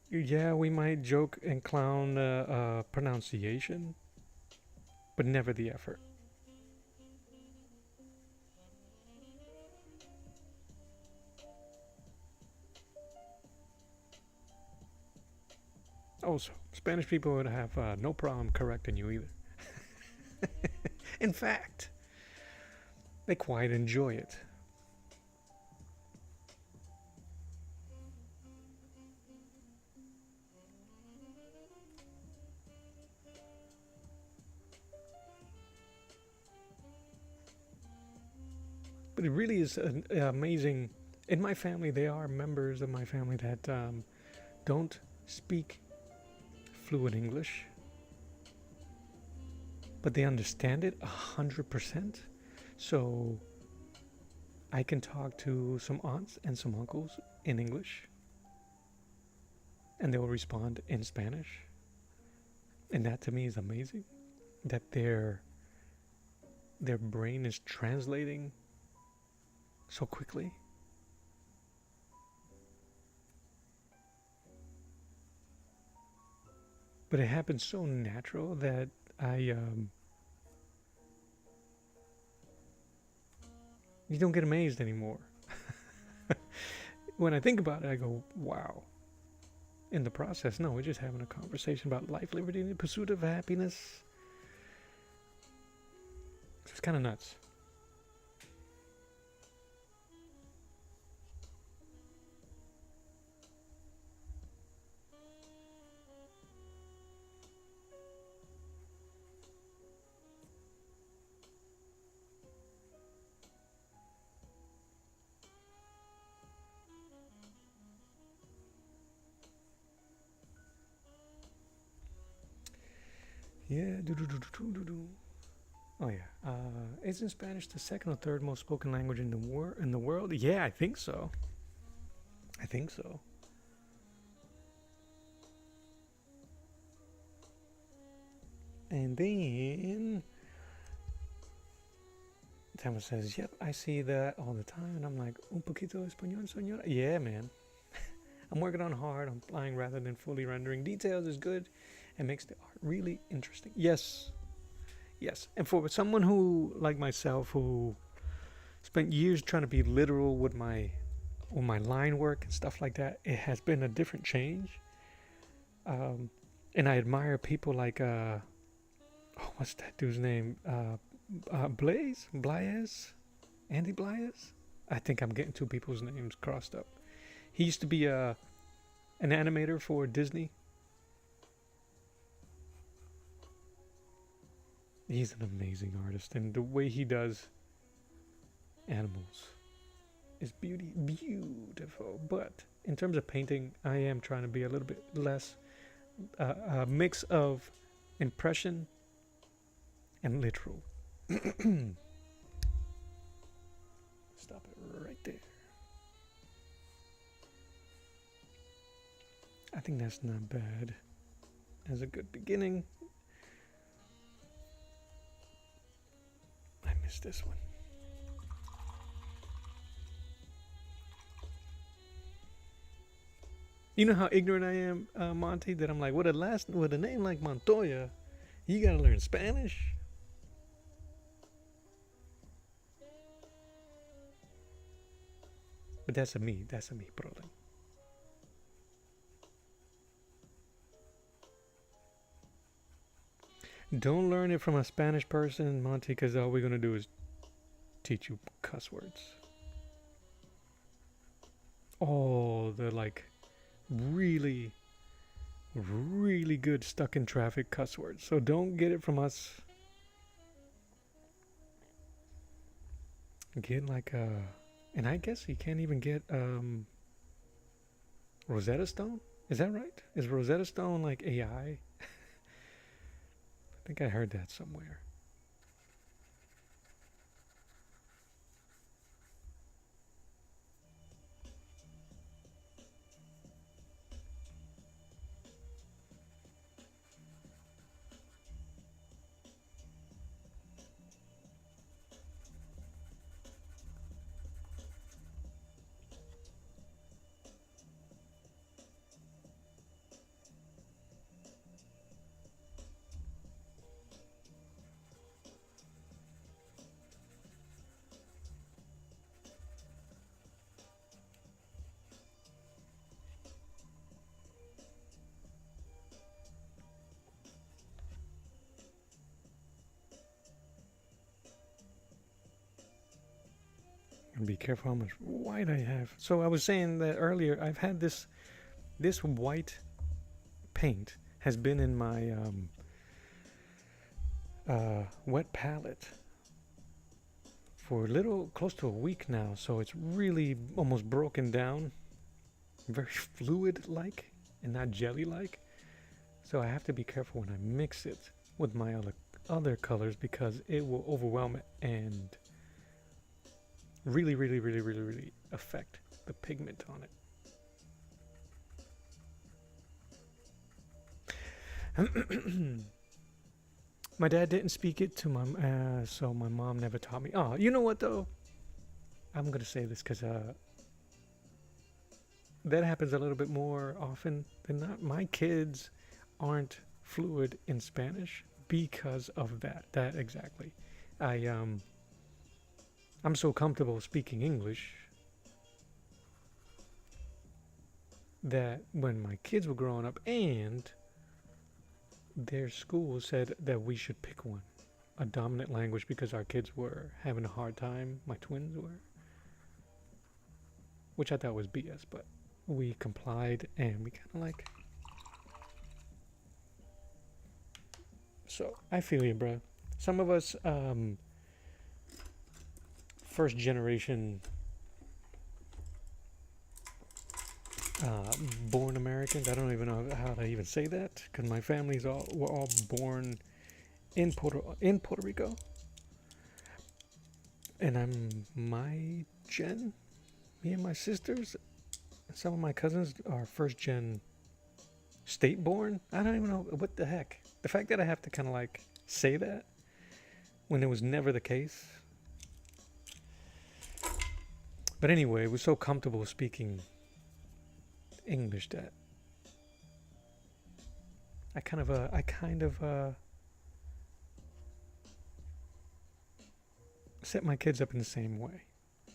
yeah, we might joke and clown pronunciation, but never the effort. Also, Spanish people would have no problem correcting you either. In fact, they quite enjoy it. But it really is amazing. In my family, there are members of my family that don't speak fluent English, but they understand it 100%. So I can talk to some aunts and some uncles in English, and they will respond in Spanish. And that to me is amazing, that their brain is translating so quickly. But it happens so natural that you don't get amazed anymore. When I think about it, I go, wow. In the process, no, we're just having a conversation about life, liberty, and the pursuit of happiness. It's kind of nuts. Yeah, Oh yeah, isn't Spanish the second or third most spoken language in the world? Yeah, I think so. I think so. And then Tama says, "Yep, I see that all the time," and I'm like, "Un poquito español, señora." Yeah, man. I'm working on hard. I'm flying rather than fully rendering. Details is good and makes the art really interesting. Yes. Yes, and for someone who, like myself, who spent years trying to be literal with my line work and stuff like that, it has been a different change. And I admire people like what's that dude's name? Blaise, Andy Blaise. I think I'm getting two people's names crossed up. He used to be an animator for Disney. He's an amazing artist, and the way he does animals is beautiful. But in terms of painting, I am trying to be a little bit less a mix of impression and literal. Stop it right there. I think that's not bad as a good beginning. I missed this one. You know how ignorant I am, Monty, that I'm like, with a name like Montoya, you gotta learn Spanish? But that's a me problem. Don't learn it from a Spanish person, Monty, because all we're gonna do is teach you cuss words. Oh, the like really, really good stuck in traffic cuss words. So don't get it from us. Get like a, and I guess you can't even get Rosetta Stone. Is that right? Is Rosetta Stone like AI? I think I heard that somewhere. And be careful how much white I have. So I was saying that earlier. I've had this white paint has been in my wet palette for a little close to a week now. So it's really almost broken down, very fluid-like and not jelly-like. So I have to be careful when I mix it with my other colors because it will overwhelm it and really affect the pigment on it. My dad didn't speak it to my, so my mom never taught me. Oh, you know what though? I'm gonna say this because that happens a little bit more often than not. My kids aren't fluid in Spanish because of that. That exactly. I'm so comfortable speaking English that when my kids were growing up and their school said that we should pick one, a dominant language, because our kids were having a hard time, my twins were, which I thought was BS, but we complied and we kind of like, so I feel you, bro. Some of us, first generation born Americans. I don't even know how to even say that because my family's were all born in Puerto Rico, and I'm my gen. Me and my sisters, and some of my cousins are first gen state born. I don't even know what the heck. The fact that I have to kind of like say that when it was never the case. But anyway, we're so comfortable speaking English that I kind of set my kids up in the same way.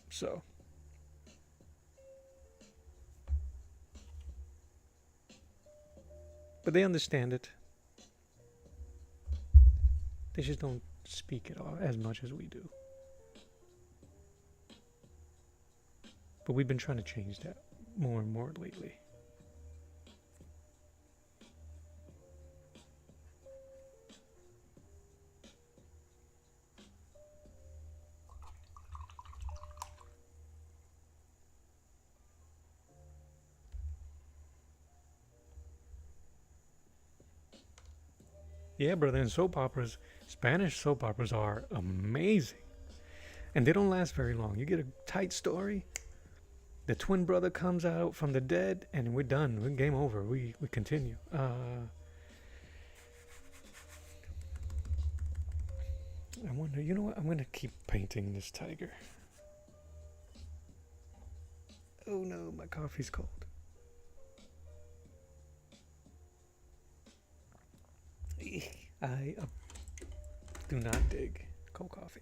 So, but they understand it. They just don't speak it all as much as we do. But we've been trying to change that more and more lately. Yeah, brother, and soap operas, Spanish soap operas are amazing. And they don't last very long. You get a tight story, the twin brother comes out from the dead, and we're done. We're game over. We continue. I wonder, you know what? I'm going to keep painting this tiger. Oh no, my coffee's cold. I do not dig cold coffee.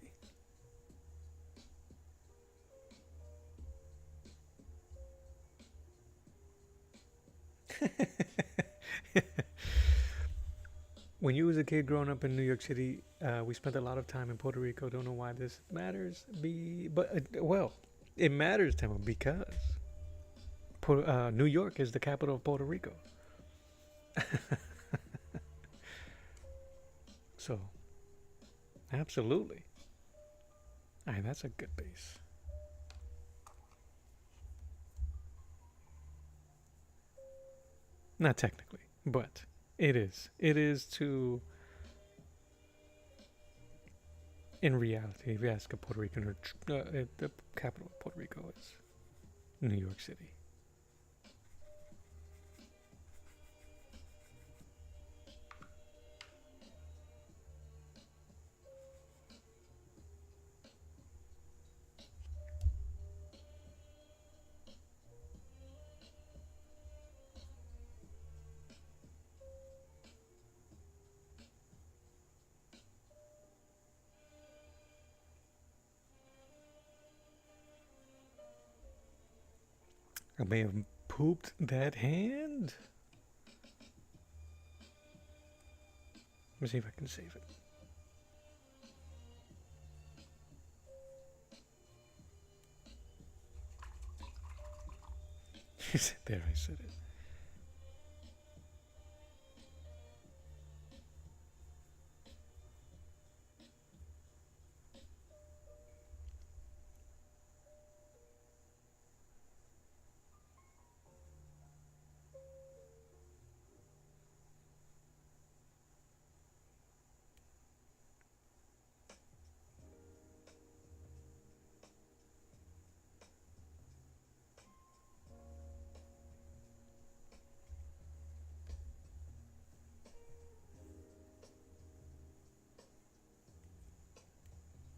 When you was a kid growing up in New York City, we spent a lot of time in Puerto Rico. Don't know why this matters, but well, it matters to me because New York is the capital of Puerto Rico. So, absolutely. Aye, that's a good base. Not technically, but it is. It is to, in reality, if you ask a Puerto Rican, the capital of Puerto Rico is New York City. I may have pooped that hand. Let me see if I can save it. There, I said it.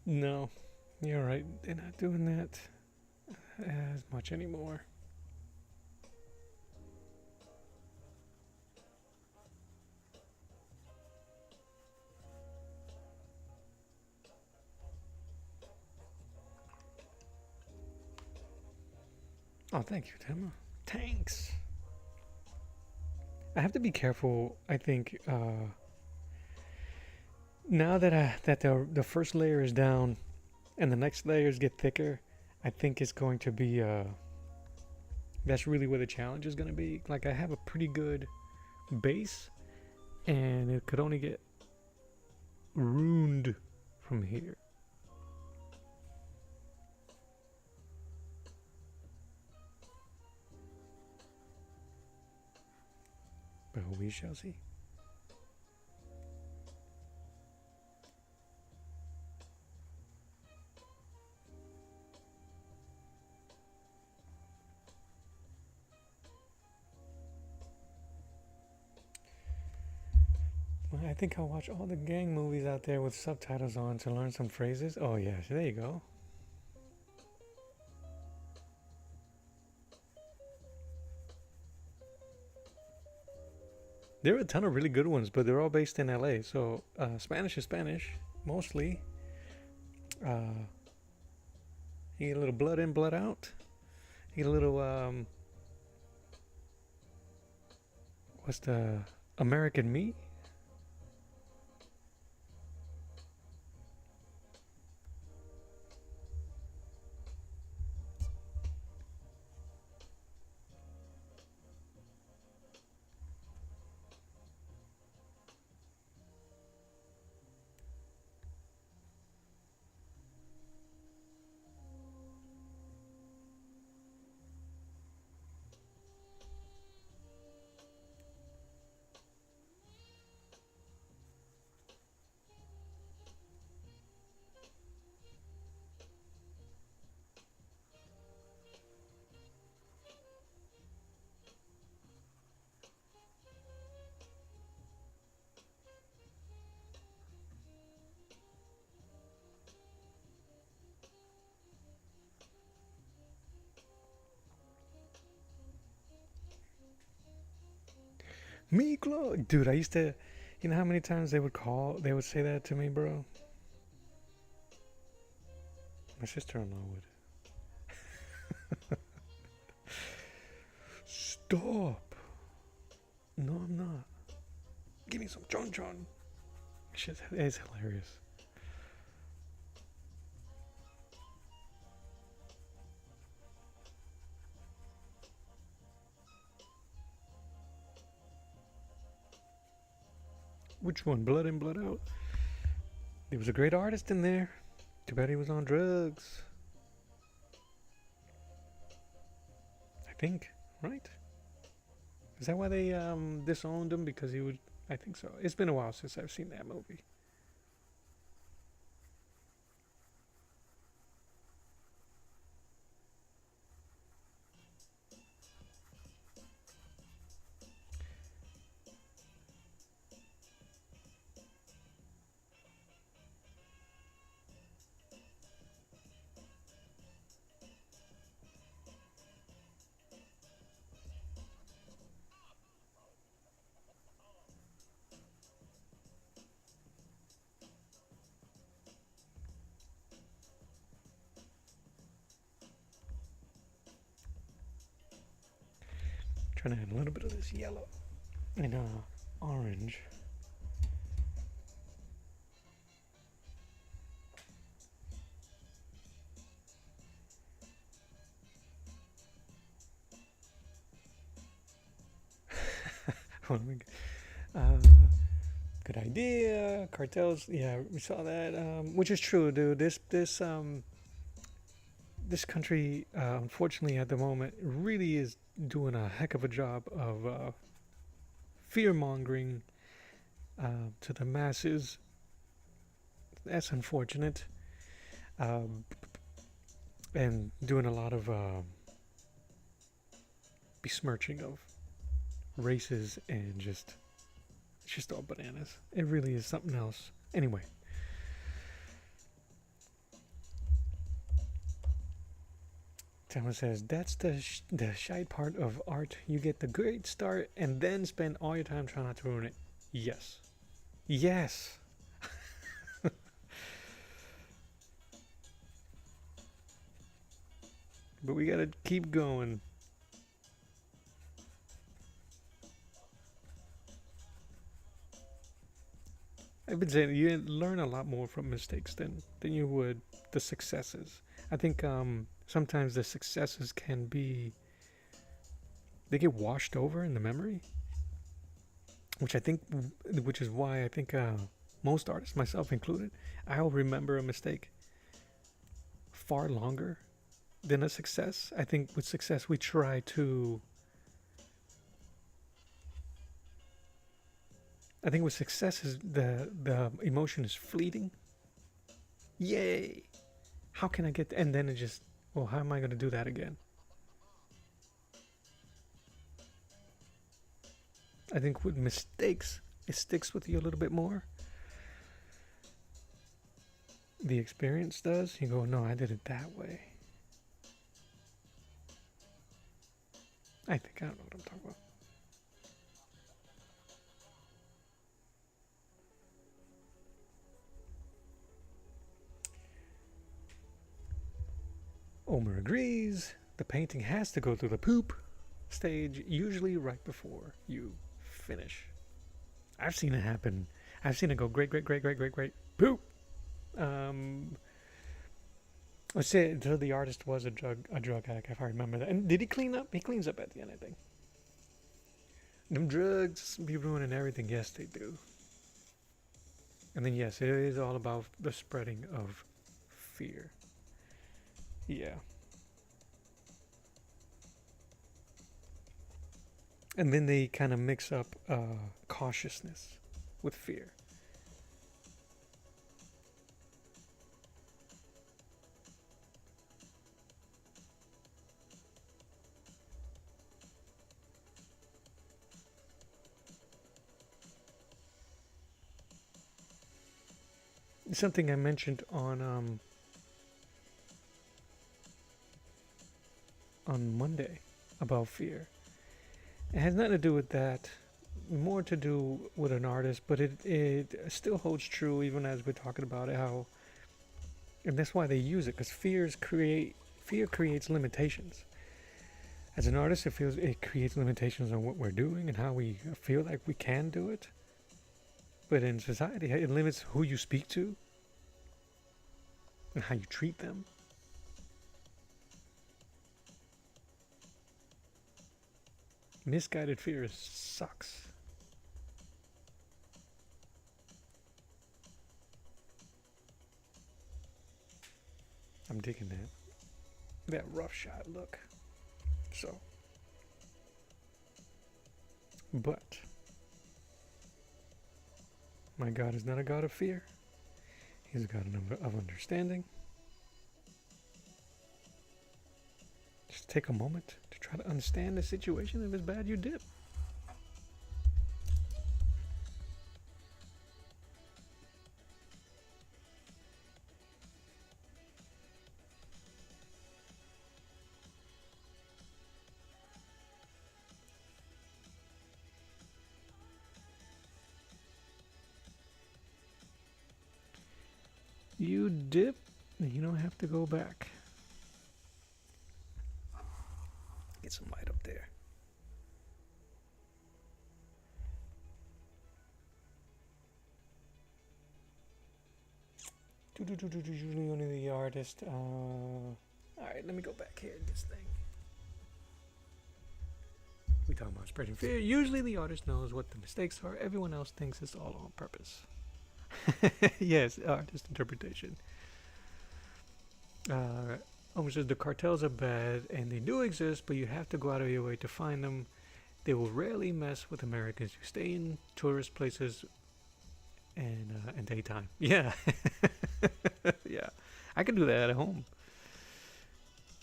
No, you're right. They're not doing that as much anymore. Oh, thank you, Tema. Thanks. I have to be careful. I think now that the first layer is down, and the next layers get thicker, I think it's going to be that's really where the challenge is going to be. Like I have a pretty good base, and it could only get ruined from here. But we shall see. I think I'll watch all the gang movies out there with subtitles on to learn some phrases. Oh yeah, there you go. There are a ton of really good ones, but they're all based in LA. So Spanish is Spanish, mostly. You get a little blood in, blood out. You get a little what's the American meat? Meatloaf, dude. I used to, you know how many times they would say that to me, bro. My sister-in-law would. Stop. No, I'm not. Give me some chon chon. Shit, it's hilarious. Which one? Blood in, blood out. There was a great artist in there. Too bad he was on drugs. I think, right? Is that why they disowned him? Because he would. I think so. It's been a while since I've seen that movie. Trying to add a little bit of this yellow and orange. Good idea. Cartels. Yeah, we saw that. Which is true, dude. This country, unfortunately, at the moment, really is doing a heck of a job of fear mongering to the masses. That's unfortunate. Um, and doing a lot of besmirching of races and it's just all bananas. It really is something else. Anyway. Thomas says, that's the shy part of art. You get the great start and then spend all your time trying not to ruin it. Yes. Yes. But we gotta keep going. I've been saying you learn a lot more from mistakes than you would the successes. I think sometimes the successes can be they get washed over in the memory, which is why I think most artists, myself included, I'll remember a mistake far longer than a success. I think with success we try to. I think with success is the emotion is fleeting. Yay! How can I get? And then it just, well, how am I going to do that again? I think with mistakes, it sticks with you a little bit more. The experience does. You go, no, I did it that way. I don't know what I'm talking about. Omer agrees. The painting has to go through the poop stage, usually right before you finish. I've seen it happen. I've seen it go great, poop. Let's say until the artist was a drug addict, if I remember that. And did he clean up? He cleans up at the end, I think. Them drugs be ruining everything. Yes, they do. And then yes, it is all about the spreading of fear. Yeah. And then they kind of mix up cautiousness with fear. Something I mentioned on Monday about fear. It has nothing to do with that. More to do with an artist, but it still holds true even as we're talking about it. How, and that's why they use it, because fear creates limitations. As an artist, it creates limitations on what we're doing and how we feel like we can do it. But in society, it limits who you speak to and how you treat them. Misguided fear sucks. I'm digging that rough shot look. So, but my God is not a God of fear. He's a God of understanding. Just take a moment to try to understand the situation. If it's bad, you dip. You dip, and you don't have to go back. Get some light up there. Usually only the artist. Alright, let me go back here in this thing. We talk about spreading fear. Usually the artist knows what the mistakes are. Everyone else thinks it's all on purpose. Yes, artist interpretation. Almost says the cartels are bad and they do exist, but you have to go out of your way to find them. They will rarely mess with Americans who stay in tourist places and daytime. Yeah. Yeah. I can do that at home.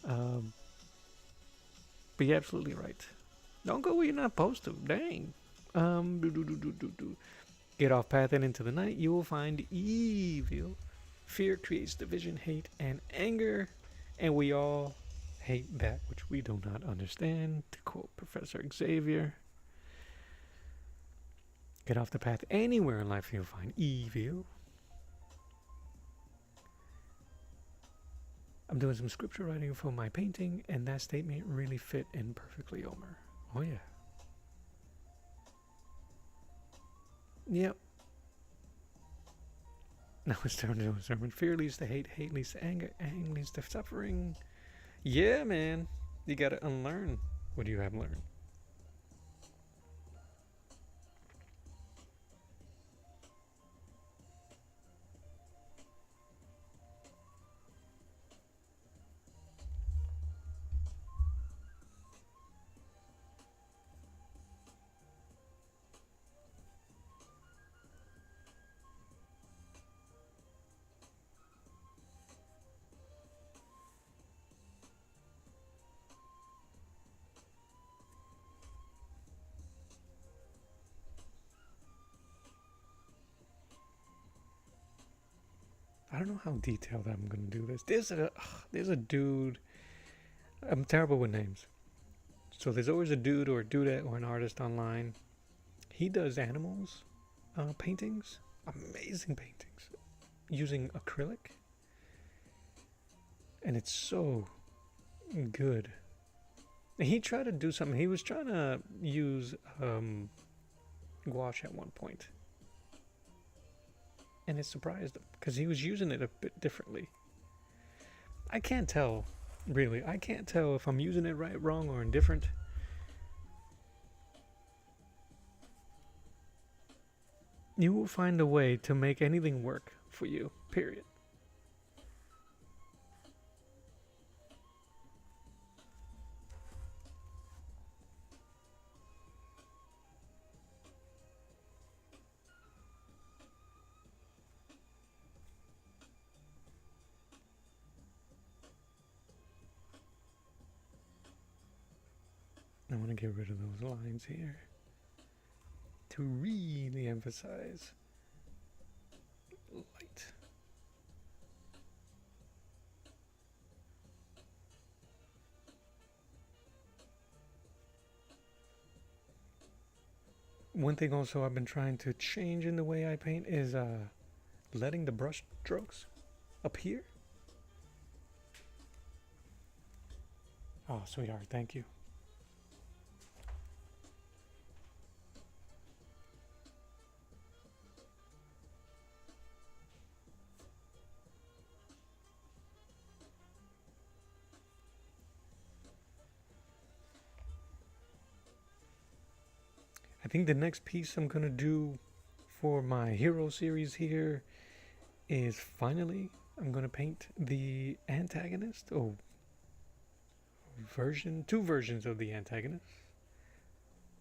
But you're absolutely right. Don't go where you're not supposed to. Dang. Get off path and into the night, you will find evil. Fear creates division, hate, and anger. And we all hate that which we do not understand, to quote Professor Xavier. Get off the path anywhere in life, you'll find evil. I'm doing some scripture writing for my painting, and that statement really fit in perfectly, Omer. Oh, yeah. Yep. Now it's time to do a sermon. Fear leads to hate, hate leads to anger, anger leads to suffering. Yeah, man. You gotta unlearn what you have learned. I don't know how detailed I'm gonna do this. There's a dude. I'm terrible with names. So there's always a dude or a dudette or an artist online. He does animals paintings. Amazing paintings. Using acrylic. And it's so good. He tried to do something. He was trying to use gouache at one point, and it surprised him because he was using it a bit differently. I can't tell, really. I can't tell if I'm using it right, wrong, or indifferent. You will find a way to make anything work for you, period. I want to get rid of those lines here to really emphasize light. One thing also I've been trying to change in the way I paint is letting the brush strokes appear. Oh, sweetheart, thank you. I think the next piece I'm gonna do for my hero series here is finally I'm gonna paint the antagonist. Oh, two versions of the antagonist.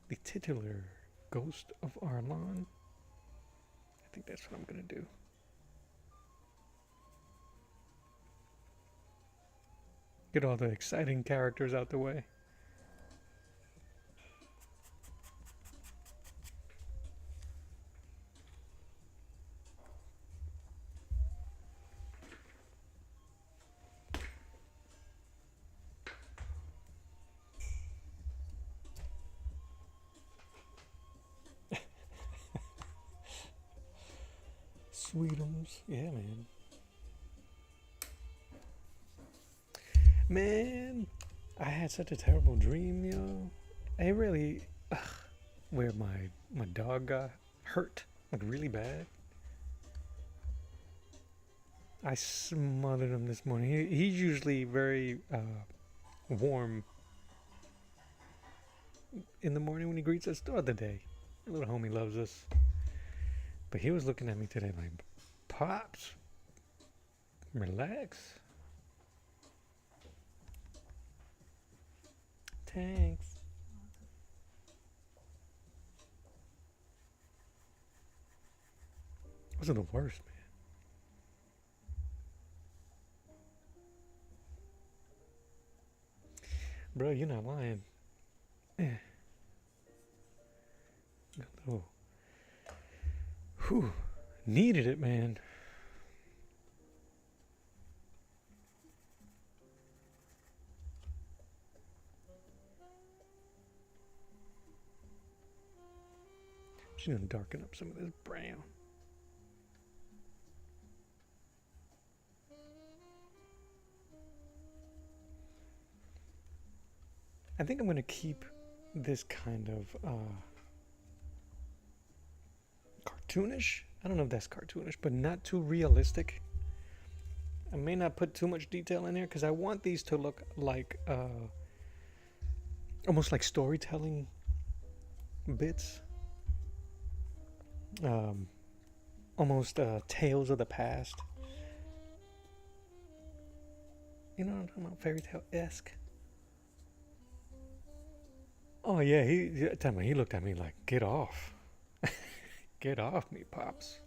The titular Ghost of Arlan. I think that's what I'm gonna do. Get all the exciting characters out the way. Sweetums, yeah, man. Man, I had such a terrible dream, yo. I really, where my dog got hurt, like really bad. I smothered him this morning. He's usually very warm in the morning when he greets us throughout the day. My little homie loves us. But he was looking at me today like, Pops, relax. Thanks. Those are the worst, man. Bro, you're not lying. Got a little. Whew. Needed it, man. She's gonna darken up some of this brown. I think I'm gonna keep this kind of cartoonish. I don't know if that's cartoonish, but not too realistic. I may not put too much detail in there because I want these to look like almost like storytelling bits. Almost tales of the past. You know what I'm talking about? Fairy tale-esque. Oh yeah, he looked at me like, get off. Get off me, Pops.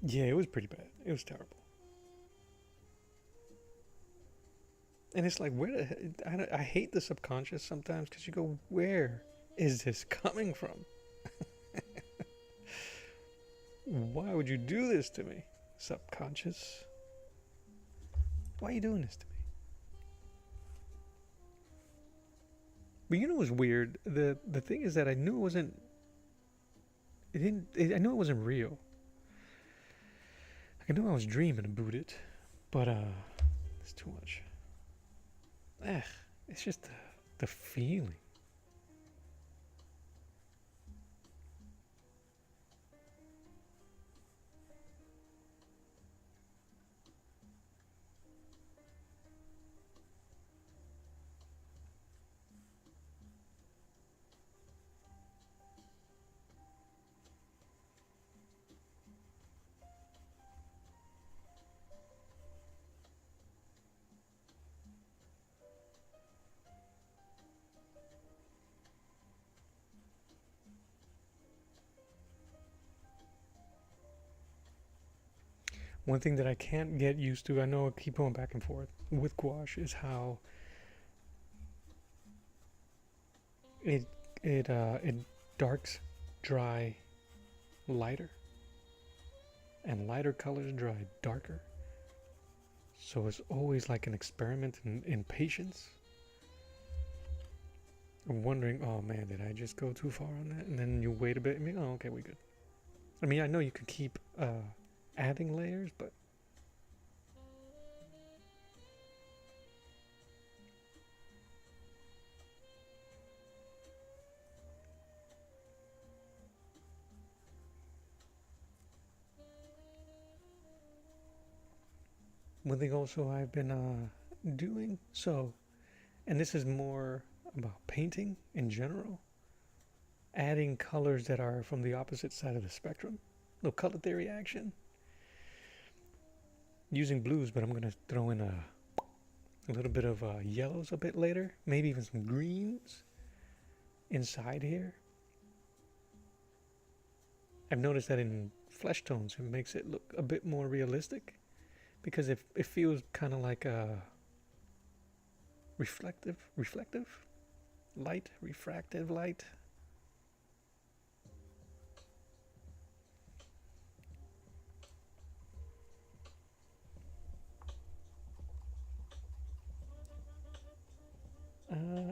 Yeah, it was pretty bad. It was terrible. And it's like, I hate the subconscious sometimes because you go, where is this coming from? Why would you do this to me, subconscious? Why are you doing this to me? But you know what's weird? The thing is that I knew it wasn't. It didn't. I knew it wasn't real. I knew I was dreaming about it, but it's too much. It's just the feeling. One thing that I can't get used to, I know I keep going back and forth with gouache, is how it it darks dry lighter, and lighter colors dry darker. So it's always like an experiment in patience. I'm wondering, oh man, did I just go too far on that? And then you wait a bit and oh, okay, we good. I mean, I know you could keep adding layers, but one thing also I've been doing, so, and this is more about painting in general, adding colors that are from the opposite side of the spectrum. No color theory action. Using blues, but I'm going to throw in a little bit of yellows a bit later. Maybe even some greens inside here. I've noticed that in flesh tones, it makes it look a bit more realistic. Because it feels kind of like a reflective light, refractive light.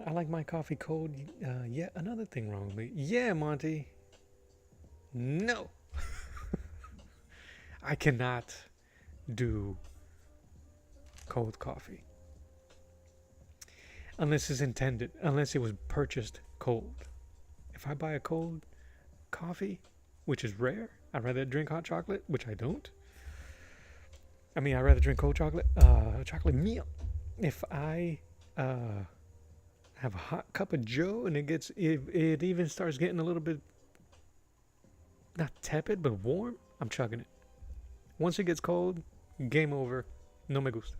I like my coffee cold. Yeah, another thing wrong with me. Yeah, Monty. No. I cannot do cold coffee. Unless it's intended. Unless it was purchased cold. If I buy a cold coffee, which is rare, I'd rather drink hot chocolate, which I don't. I mean, I'd rather drink cold chocolate. Chocolate milk. If I have a hot cup of Joe and it even starts getting a little bit not tepid but warm, I'm chugging it. Once it gets cold, game over. No me gusta.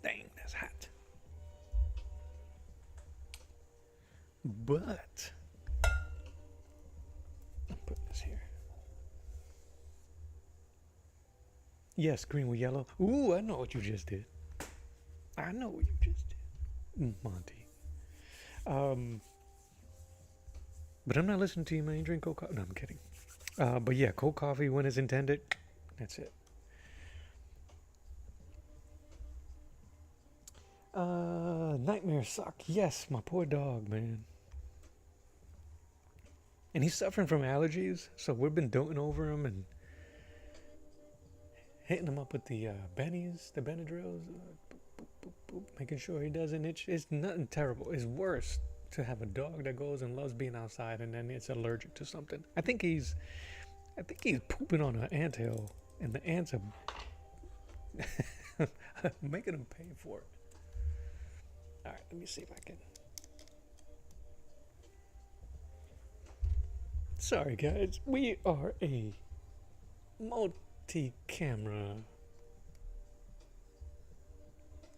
Dang, that's hot. But I'll put this here. Yes, green with yellow. Ooh, I know what you just did. I know what you just did, Monty. But I'm not listening to you, man. You drink cold coffee. No, I'm kidding. But yeah, cold coffee when it's intended. That's it. Nightmare sock. Yes, my poor dog, man. And he's suffering from allergies, so we've been doting over him and hitting him up with the Bennies, the Benadryls, boop, boop, boop, making sure he doesn't itch. It's nothing terrible. It's worse to have a dog that goes and loves being outside and then it's allergic to something. I think he's pooping on an anthill, and the ants are making him pay for it. All right, let me see if I can. Sorry, guys. We are a multi-camera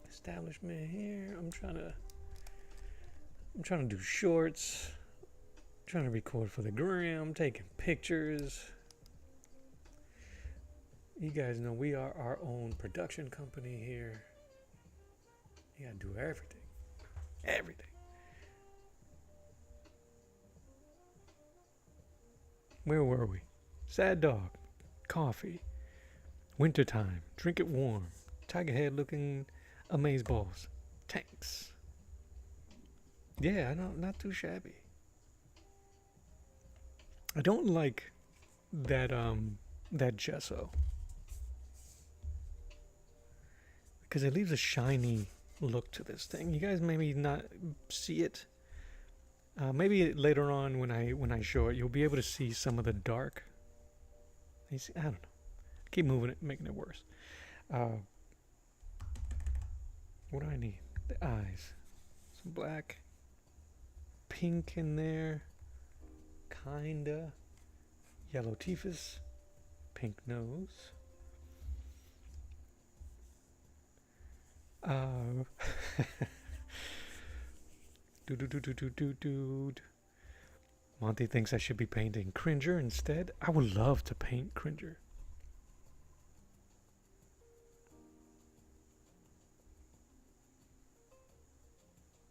establishment here. I'm trying to do shorts. I'm trying to record for the gram, taking pictures. You guys know we are our own production company here. You gotta do everything. Everything. Where were we? Sad dog. Coffee. Wintertime. Drink it warm. Tiger head looking amazeballs. Tanks. Yeah, I know, not too shabby. I don't like that gesso because it leaves a shiny look to this thing. You guys maybe not see it. Maybe later on when I show it, you'll be able to see some of the dark. You see, I don't know. Keep moving it, making it worse. What do I need? The eyes. Some black. Pink in there. Kinda. Yellow teethus. Pink nose. Dude. Monty thinks I should be painting Cringer instead. I would love to paint Cringer.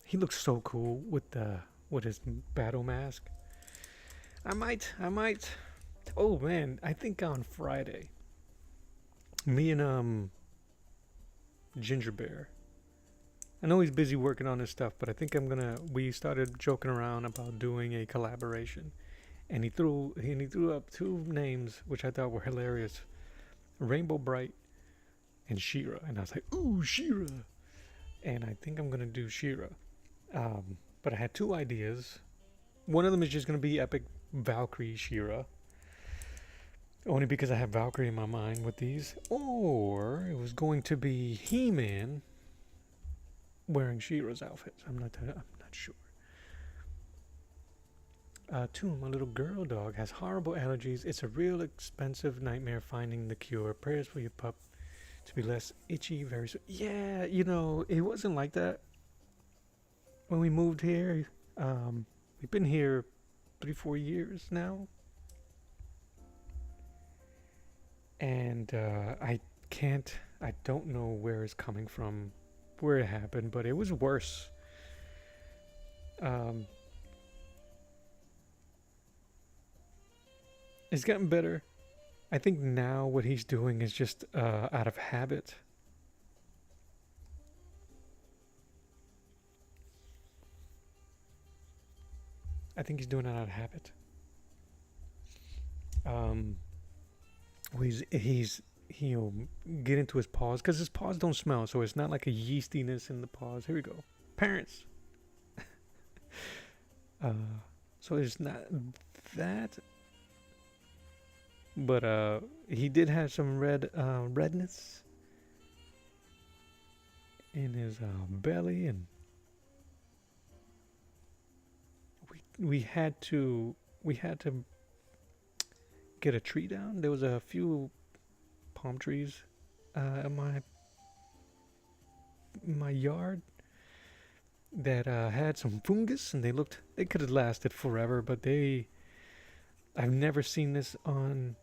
He looks so cool with his battle mask. I might. Oh man, I think on Friday, me and Ginger Bear. I know he's busy working on his stuff, but I think we started joking around about doing a collaboration, and he threw up two names which I thought were hilarious, Rainbow Bright and She-Ra, and I was like, ooh, She-Ra, and I think I'm gonna do She-Ra. But I had two ideas. One of them is just gonna be epic Valkyrie She-Ra, only because I have Valkyrie in my mind with these, or it was going to be He-Man wearing She-Ra's outfit. I'm not sure. Two, my little girl dog has horrible allergies. It's a real expensive nightmare finding the cure. Prayers for your pup to be less itchy very soon. Yeah, it wasn't like that when we moved here. We've been here 3-4 years now, and I don't know where it's coming from, where it happened, but it was worse. It's gotten better. I think now what he's doing is just out of habit. I think he's doing it out of habit. He'll get into his paws because his paws don't smell, so it's not like a yeastiness in the paws. Here we go, parents. So it's not that, but he did have some redness in his belly, and we had to get a tree down. There was a few palm trees in my yard that had some fungus, and they could have lasted forever, but I've never seen this on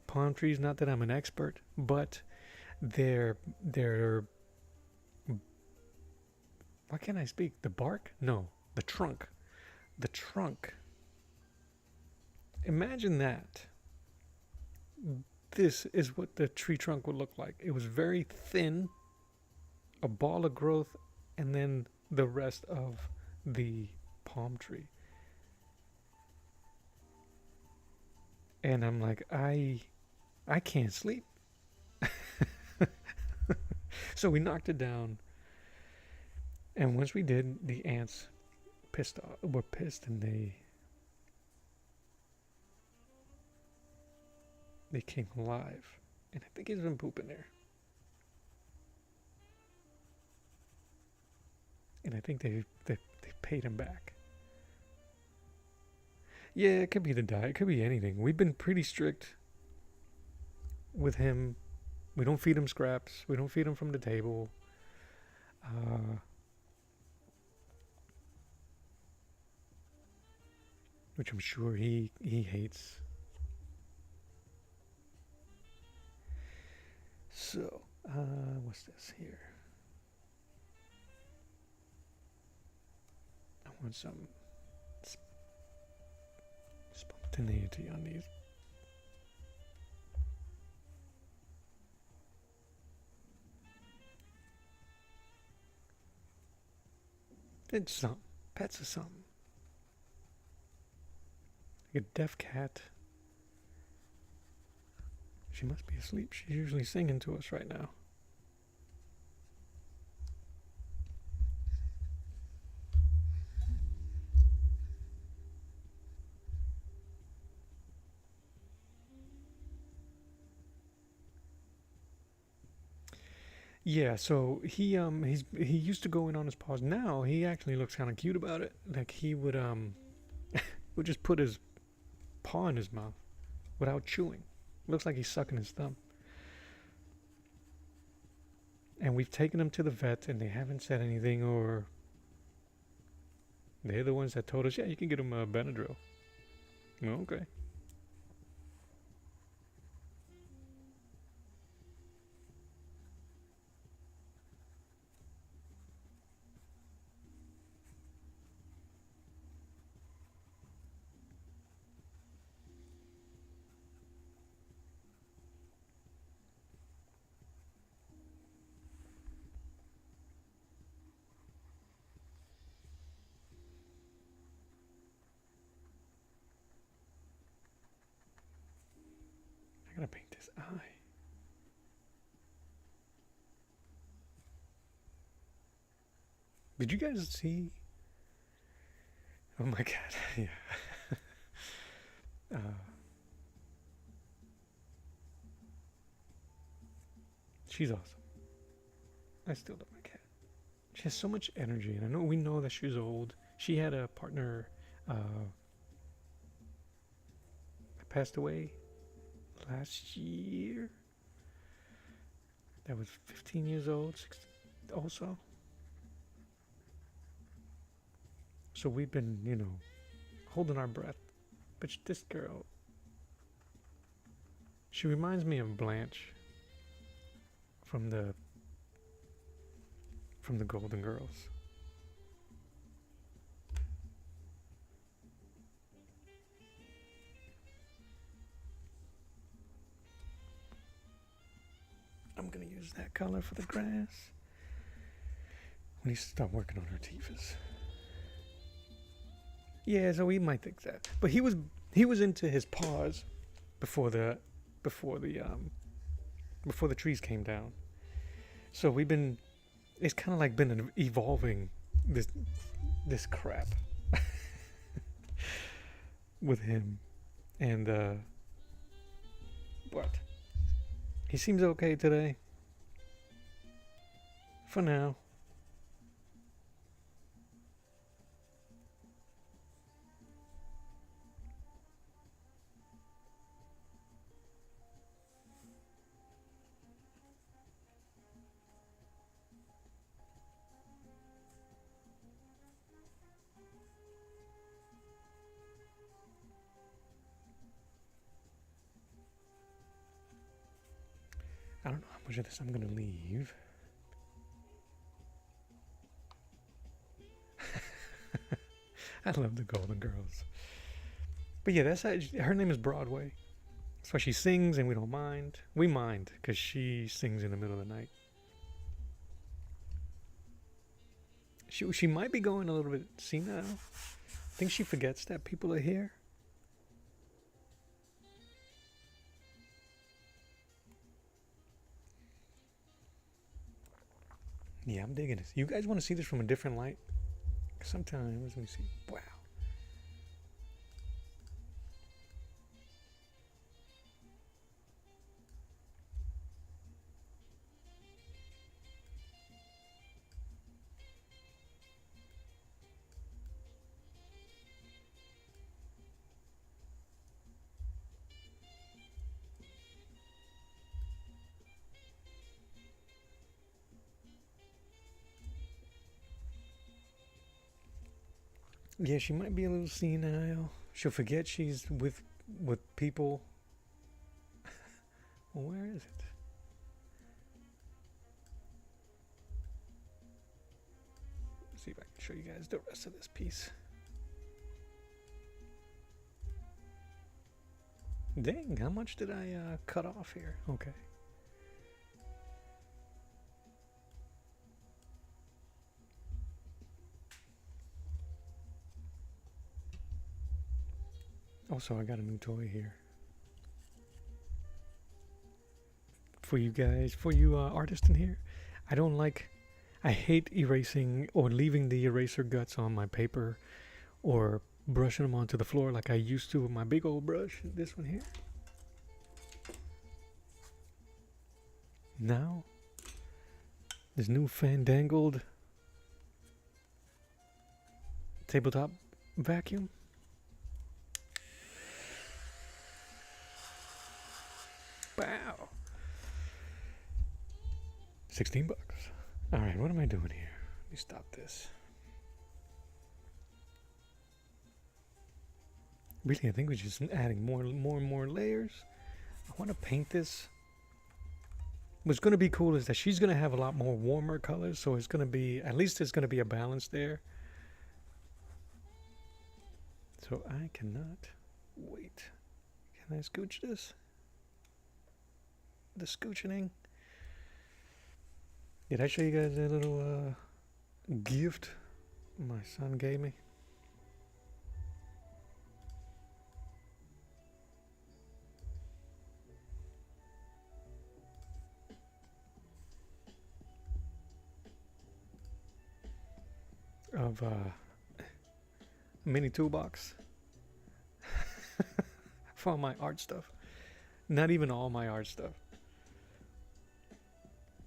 palm trees, not that I'm an expert, but they're why can't I speak? The bark? No, the trunk. Imagine that. This is what the tree trunk would look like. It was very thin, a ball of growth, and then the rest of the palm tree. And I'm like, I can't sleep. So we knocked it down. And once we did, the ants were pissed, and they came alive. And I think he's been pooping there. And I think they paid him back. Yeah, it could be the diet. It could be anything. We've been pretty strict with him. We don't feed him scraps. We don't feed him from the table. Which I'm sure he hates. So, what's this here? I want some spontaneity on these. It's something. Pets are something. Like a deaf cat. She must be asleep. She's usually singing to us right now. Yeah, so he used to go in on his paws. Now he actually looks kind of cute about it. Like he would just put his paw in his mouth without chewing. Looks like he's sucking his thumb. And we've taken him to the vet, and they haven't said anything, or they're the ones that told us, yeah, you can get him a Benadryl. Well, okay. I gotta paint this eye. Did you guys see? Oh my god, yeah. uh, she's awesome. I still love my cat. She has so much energy, and we know that she's old. She had a partner that passed away last year. That was 15 years old, 16 also. So we've been, holding our breath. But this girl, she reminds me of Blanche from the Golden Girls. I'm gonna use that color for the grass. We need to stop working on her teeths. Yeah, so we might think that. But he was into his paws before the trees came down. So it's kind of like been evolving this crap with him, and but he seems okay today for now. I don't know how much of this I'm gonna leave. I love the Golden Girls. But yeah, her name is Broadway. That's why she sings, and we don't mind. We mind because she sings in the middle of the night. She might be going a little bit senile. I think she forgets that people are here. Yeah, I'm digging this. You guys want to see this from a different light? Sometimes, let me see. Wow. Yeah, she might be a little senile. She'll forget she's with people. Well, where is it? Let's see if I can show you guys the rest of this piece. Dang, how much did I cut off here? Okay. Also, I got a new toy here for you guys, for you artists in here. I hate erasing or leaving the eraser guts on my paper or brushing them onto the floor like I used to with my big old brush. This one here. Now, this new fandangled tabletop vacuum. Wow. 16 bucks. All right, what am I doing here? Let me stop this. Really, I think we're just adding more and more layers. I want to paint this. What's going to be cool is that she's going to have a lot more warmer colors, so it's going to be, at least there's going to be a balance there. So I cannot wait. Can I scooch this? The scooching. Did I show you guys a little gift my son gave me? Of a mini toolbox for all my art stuff. Not even all my art stuff.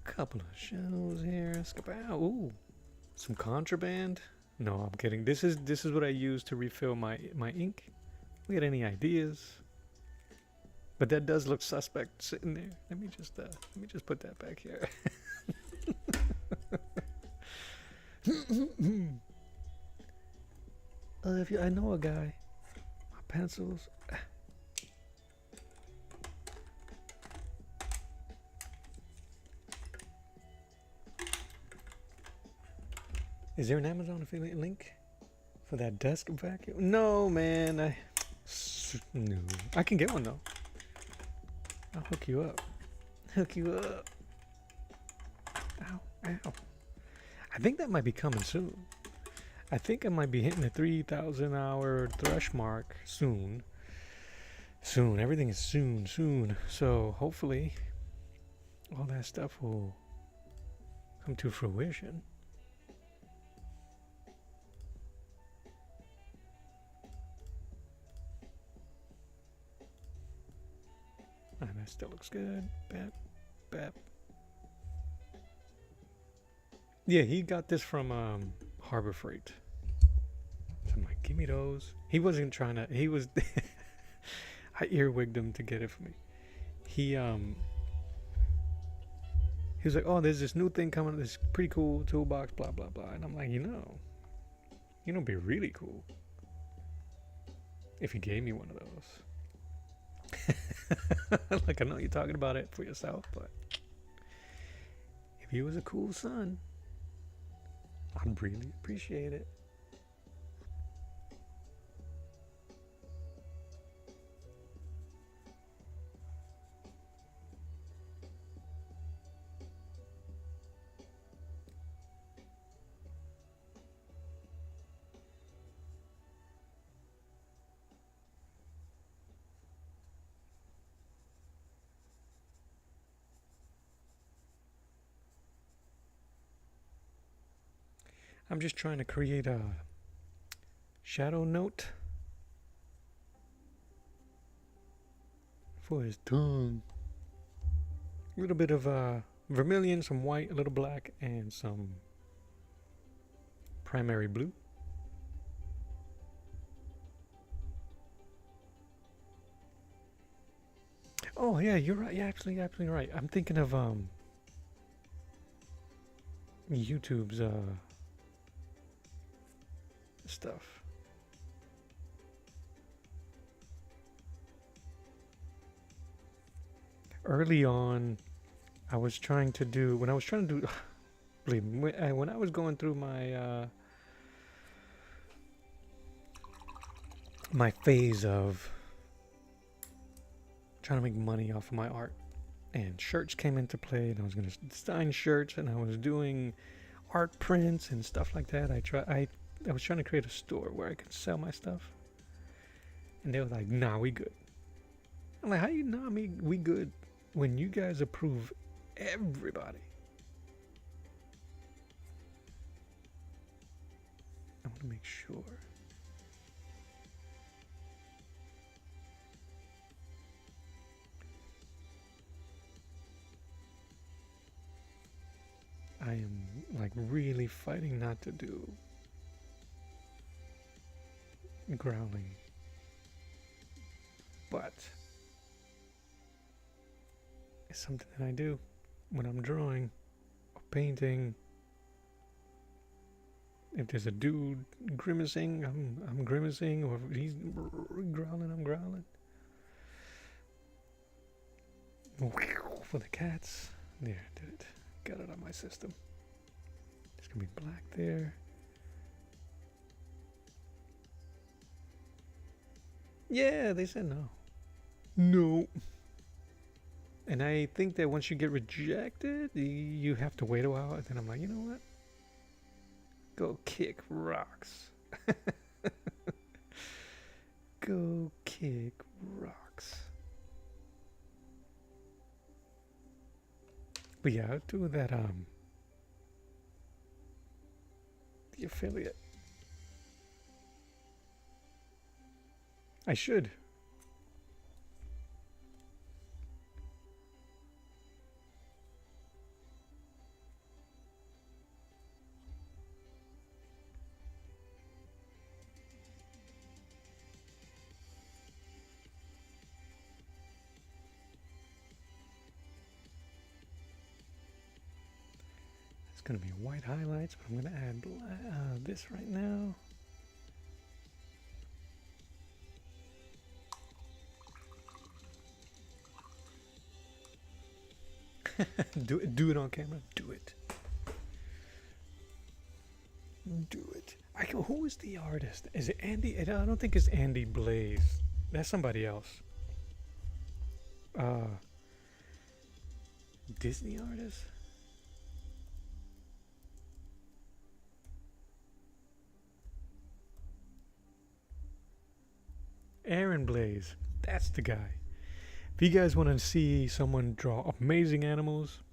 Couple of shells here. Ooh, some contraband. No, I'm kidding. This is what I use to refill my ink. We got any ideas? But that does look suspect sitting there. Let me just put that back here. I know a guy. My pencils. Is there an Amazon affiliate link for that desk vacuum? No, man. No. I can get one though. I'll hook you up. Hook you up. Ow, ow. I think that might be coming soon. I think I might be hitting the 3,000 hour thresh mark soon. Soon. Everything is soon. So hopefully all that stuff will come to fruition. And that still looks good. Bap. Yeah, he got this from Harbor Freight. So I'm like, give me those. He wasn't trying to. He was. I earwigged him to get it for me. He was like, oh, there's this new thing coming. This pretty cool toolbox. Blah blah blah. And I'm like, you know, it'd be really cool if he gave me one of those. Like, I know you're talking about it for yourself, but if he was a cool son, I'd really appreciate it. I'm just trying to create a shadow note for his tongue. A little bit of vermilion, some white, a little black, and some primary blue. Oh yeah, you're right. Yeah, absolutely right. I'm thinking of YouTube's stuff. Early on, I was trying to do, when I was going through my my phase of trying to make money off of my art, and shirts came into play, and I was going to design shirts, and I was doing art prints and stuff like that. I was trying to create a store where I could sell my stuff. And they were like, nah, we good. I'm like, how you know we good when you guys approve everybody? I want to make sure. I am like really fighting not to do growling, but it's something that I do when I'm drawing or painting. If there's a dude grimacing, I'm grimacing, or if he's growling, I'm growling. For the cats, there, did it. Got it on my system. It's gonna be black there. Yeah, they said no. No. And I think that once you get rejected, you have to wait a while. And then I'm like, you know what? Go kick rocks. Go kick rocks. But yeah, I'll do that, the affiliate. I should. It's gonna be white highlights, but I'm gonna add this right now. Do it on camera. Do it. Do it. Who is the artist? Is it Andy? I don't think it's Andy Blaze. That's somebody else. Disney artist? Aaron Blaze. That's the guy. If you guys want to see someone draw amazing animals,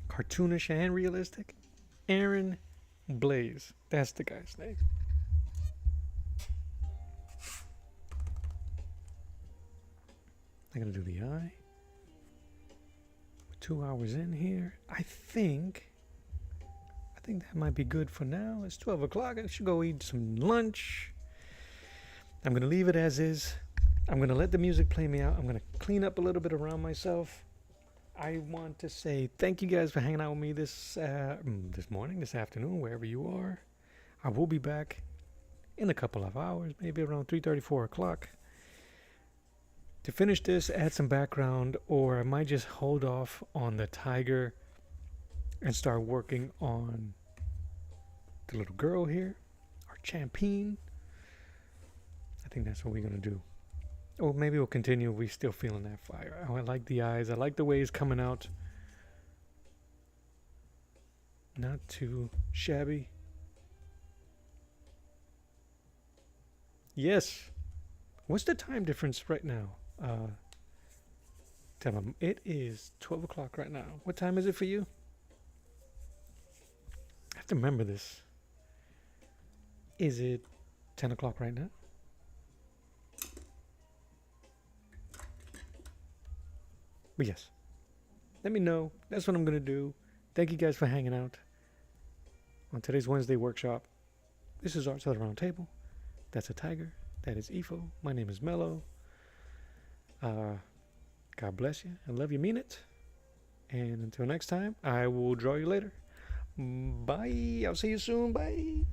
cartoonish and realistic, Aaron Blaze. That's the guy's name. I'm gonna do the eye. 2 hours in here. I think that might be good for now. It's 12 o'clock. I should go eat some lunch. I'm gonna leave it as is. I'm gonna let the music play me out. I'm gonna clean up a little bit around myself. I want to say thank you guys for hanging out with me this morning, this afternoon, wherever you are. I will be back in a couple of hours, maybe around 3:30, 4 o'clock, to finish this, add some background, or I might just hold off on the tiger and start working on the little girl here, our champion. I think that's what we're gonna do. Or maybe we'll continue. We're still feeling that fire. Oh, I like the eyes. I like the way it's coming out. Not too shabby. Yes. What's the time difference right now? It is 12 o'clock right now. What time is it for you? I have to remember this. Is it 10 o'clock right now? But yes, let me know. That's what I'm going to do. Thank you guys for hanging out on today's Wednesday workshop. This is Arts of the Round Table. That's a tiger. That is Ifo. My name is Mello. God bless you. I love you. Mean it. And until next time, I will draw you later. Bye. I'll see you soon. Bye.